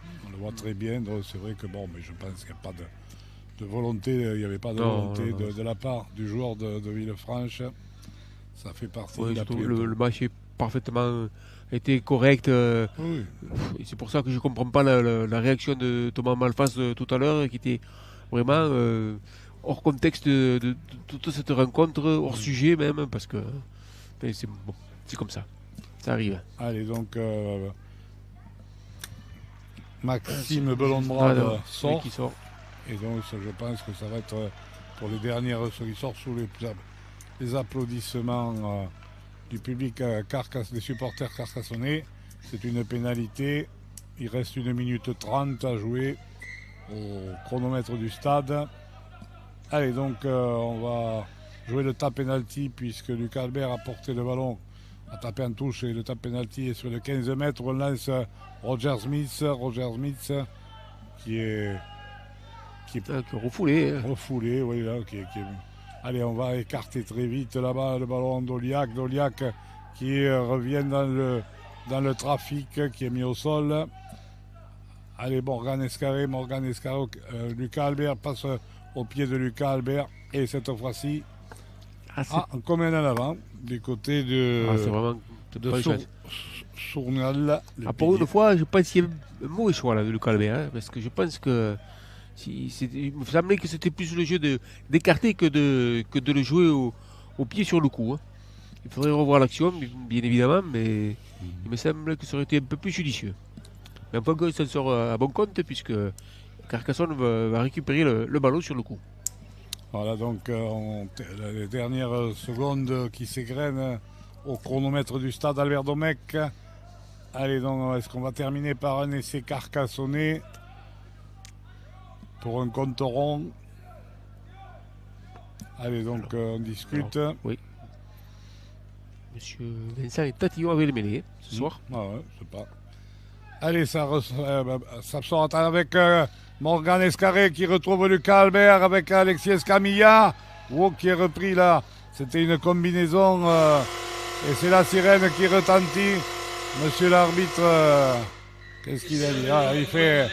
très bien. Donc c'est vrai que mais je pense qu'il n'y a pas de volonté, il n'y avait pas de volonté de la part du joueur de Villefranche. Ça fait partie de la le match est parfaitement été correct. Oui. Et c'est pour ça que je ne comprends pas la réaction de Thomas Malfas tout à l'heure, qui était vraiment hors contexte de toute cette rencontre, hors sujet même, parce que c'est comme ça. Ça arrive. Allez, donc Maxime Belombrade sort. Et donc je pense que ça va être pour les dernières, ceux qui sortent sous les applaudissements du public des supporters carcassonnais. C'est une pénalité. Il reste 1 minute 30 à jouer au chronomètre du stade. Allez, donc on va jouer le tap penalty puisque Lucas Albert a porté le ballon, a tapé en touche et le tap penalty est sur le 15 mètres. On lance Roger Smith qui est refoulé. Refoulé, oui, là, Allez, on va écarter très vite là-bas le ballon d'Oliac qui revient dans le trafic, qui est mis au sol. Allez, Morgan Escaré, Lucas Albert passe au pied de Lucas Albert. Et cette fois-ci, on commène en avant du côté de Sournal. Pour une fois, je pense qu'il y a un mauvais choix là, de Lucas Albert, parce que je pense que il me semblait que c'était plus le jeu d'écarter que de le jouer au pied sur le coup. Il faudrait revoir l'action, bien évidemment, mais il me semble que ça aurait été un peu plus judicieux. Mais enfin, ça sort à bon compte, puisque Carcassonne va récupérer le ballon sur le coup. Voilà, donc les dernières secondes qui s'égrènent au chronomètre du stade Albert Domecq. Allez, donc, est-ce qu'on va terminer par un essai carcassonnais pour un compte rond? Allez, donc on discute. Alors, oui. Monsieur Vincent est tatillon avec les mêlées ce soir. Ah ouais, je sais pas. Allez, ça sort avec Morgan Escaré qui retrouve Lucas Albert avec Alexis Escamilla. Qui est repris là. C'était une combinaison. Et c'est la sirène qui retentit. Monsieur l'arbitre, qu'est-ce qu'il a dit? Il fait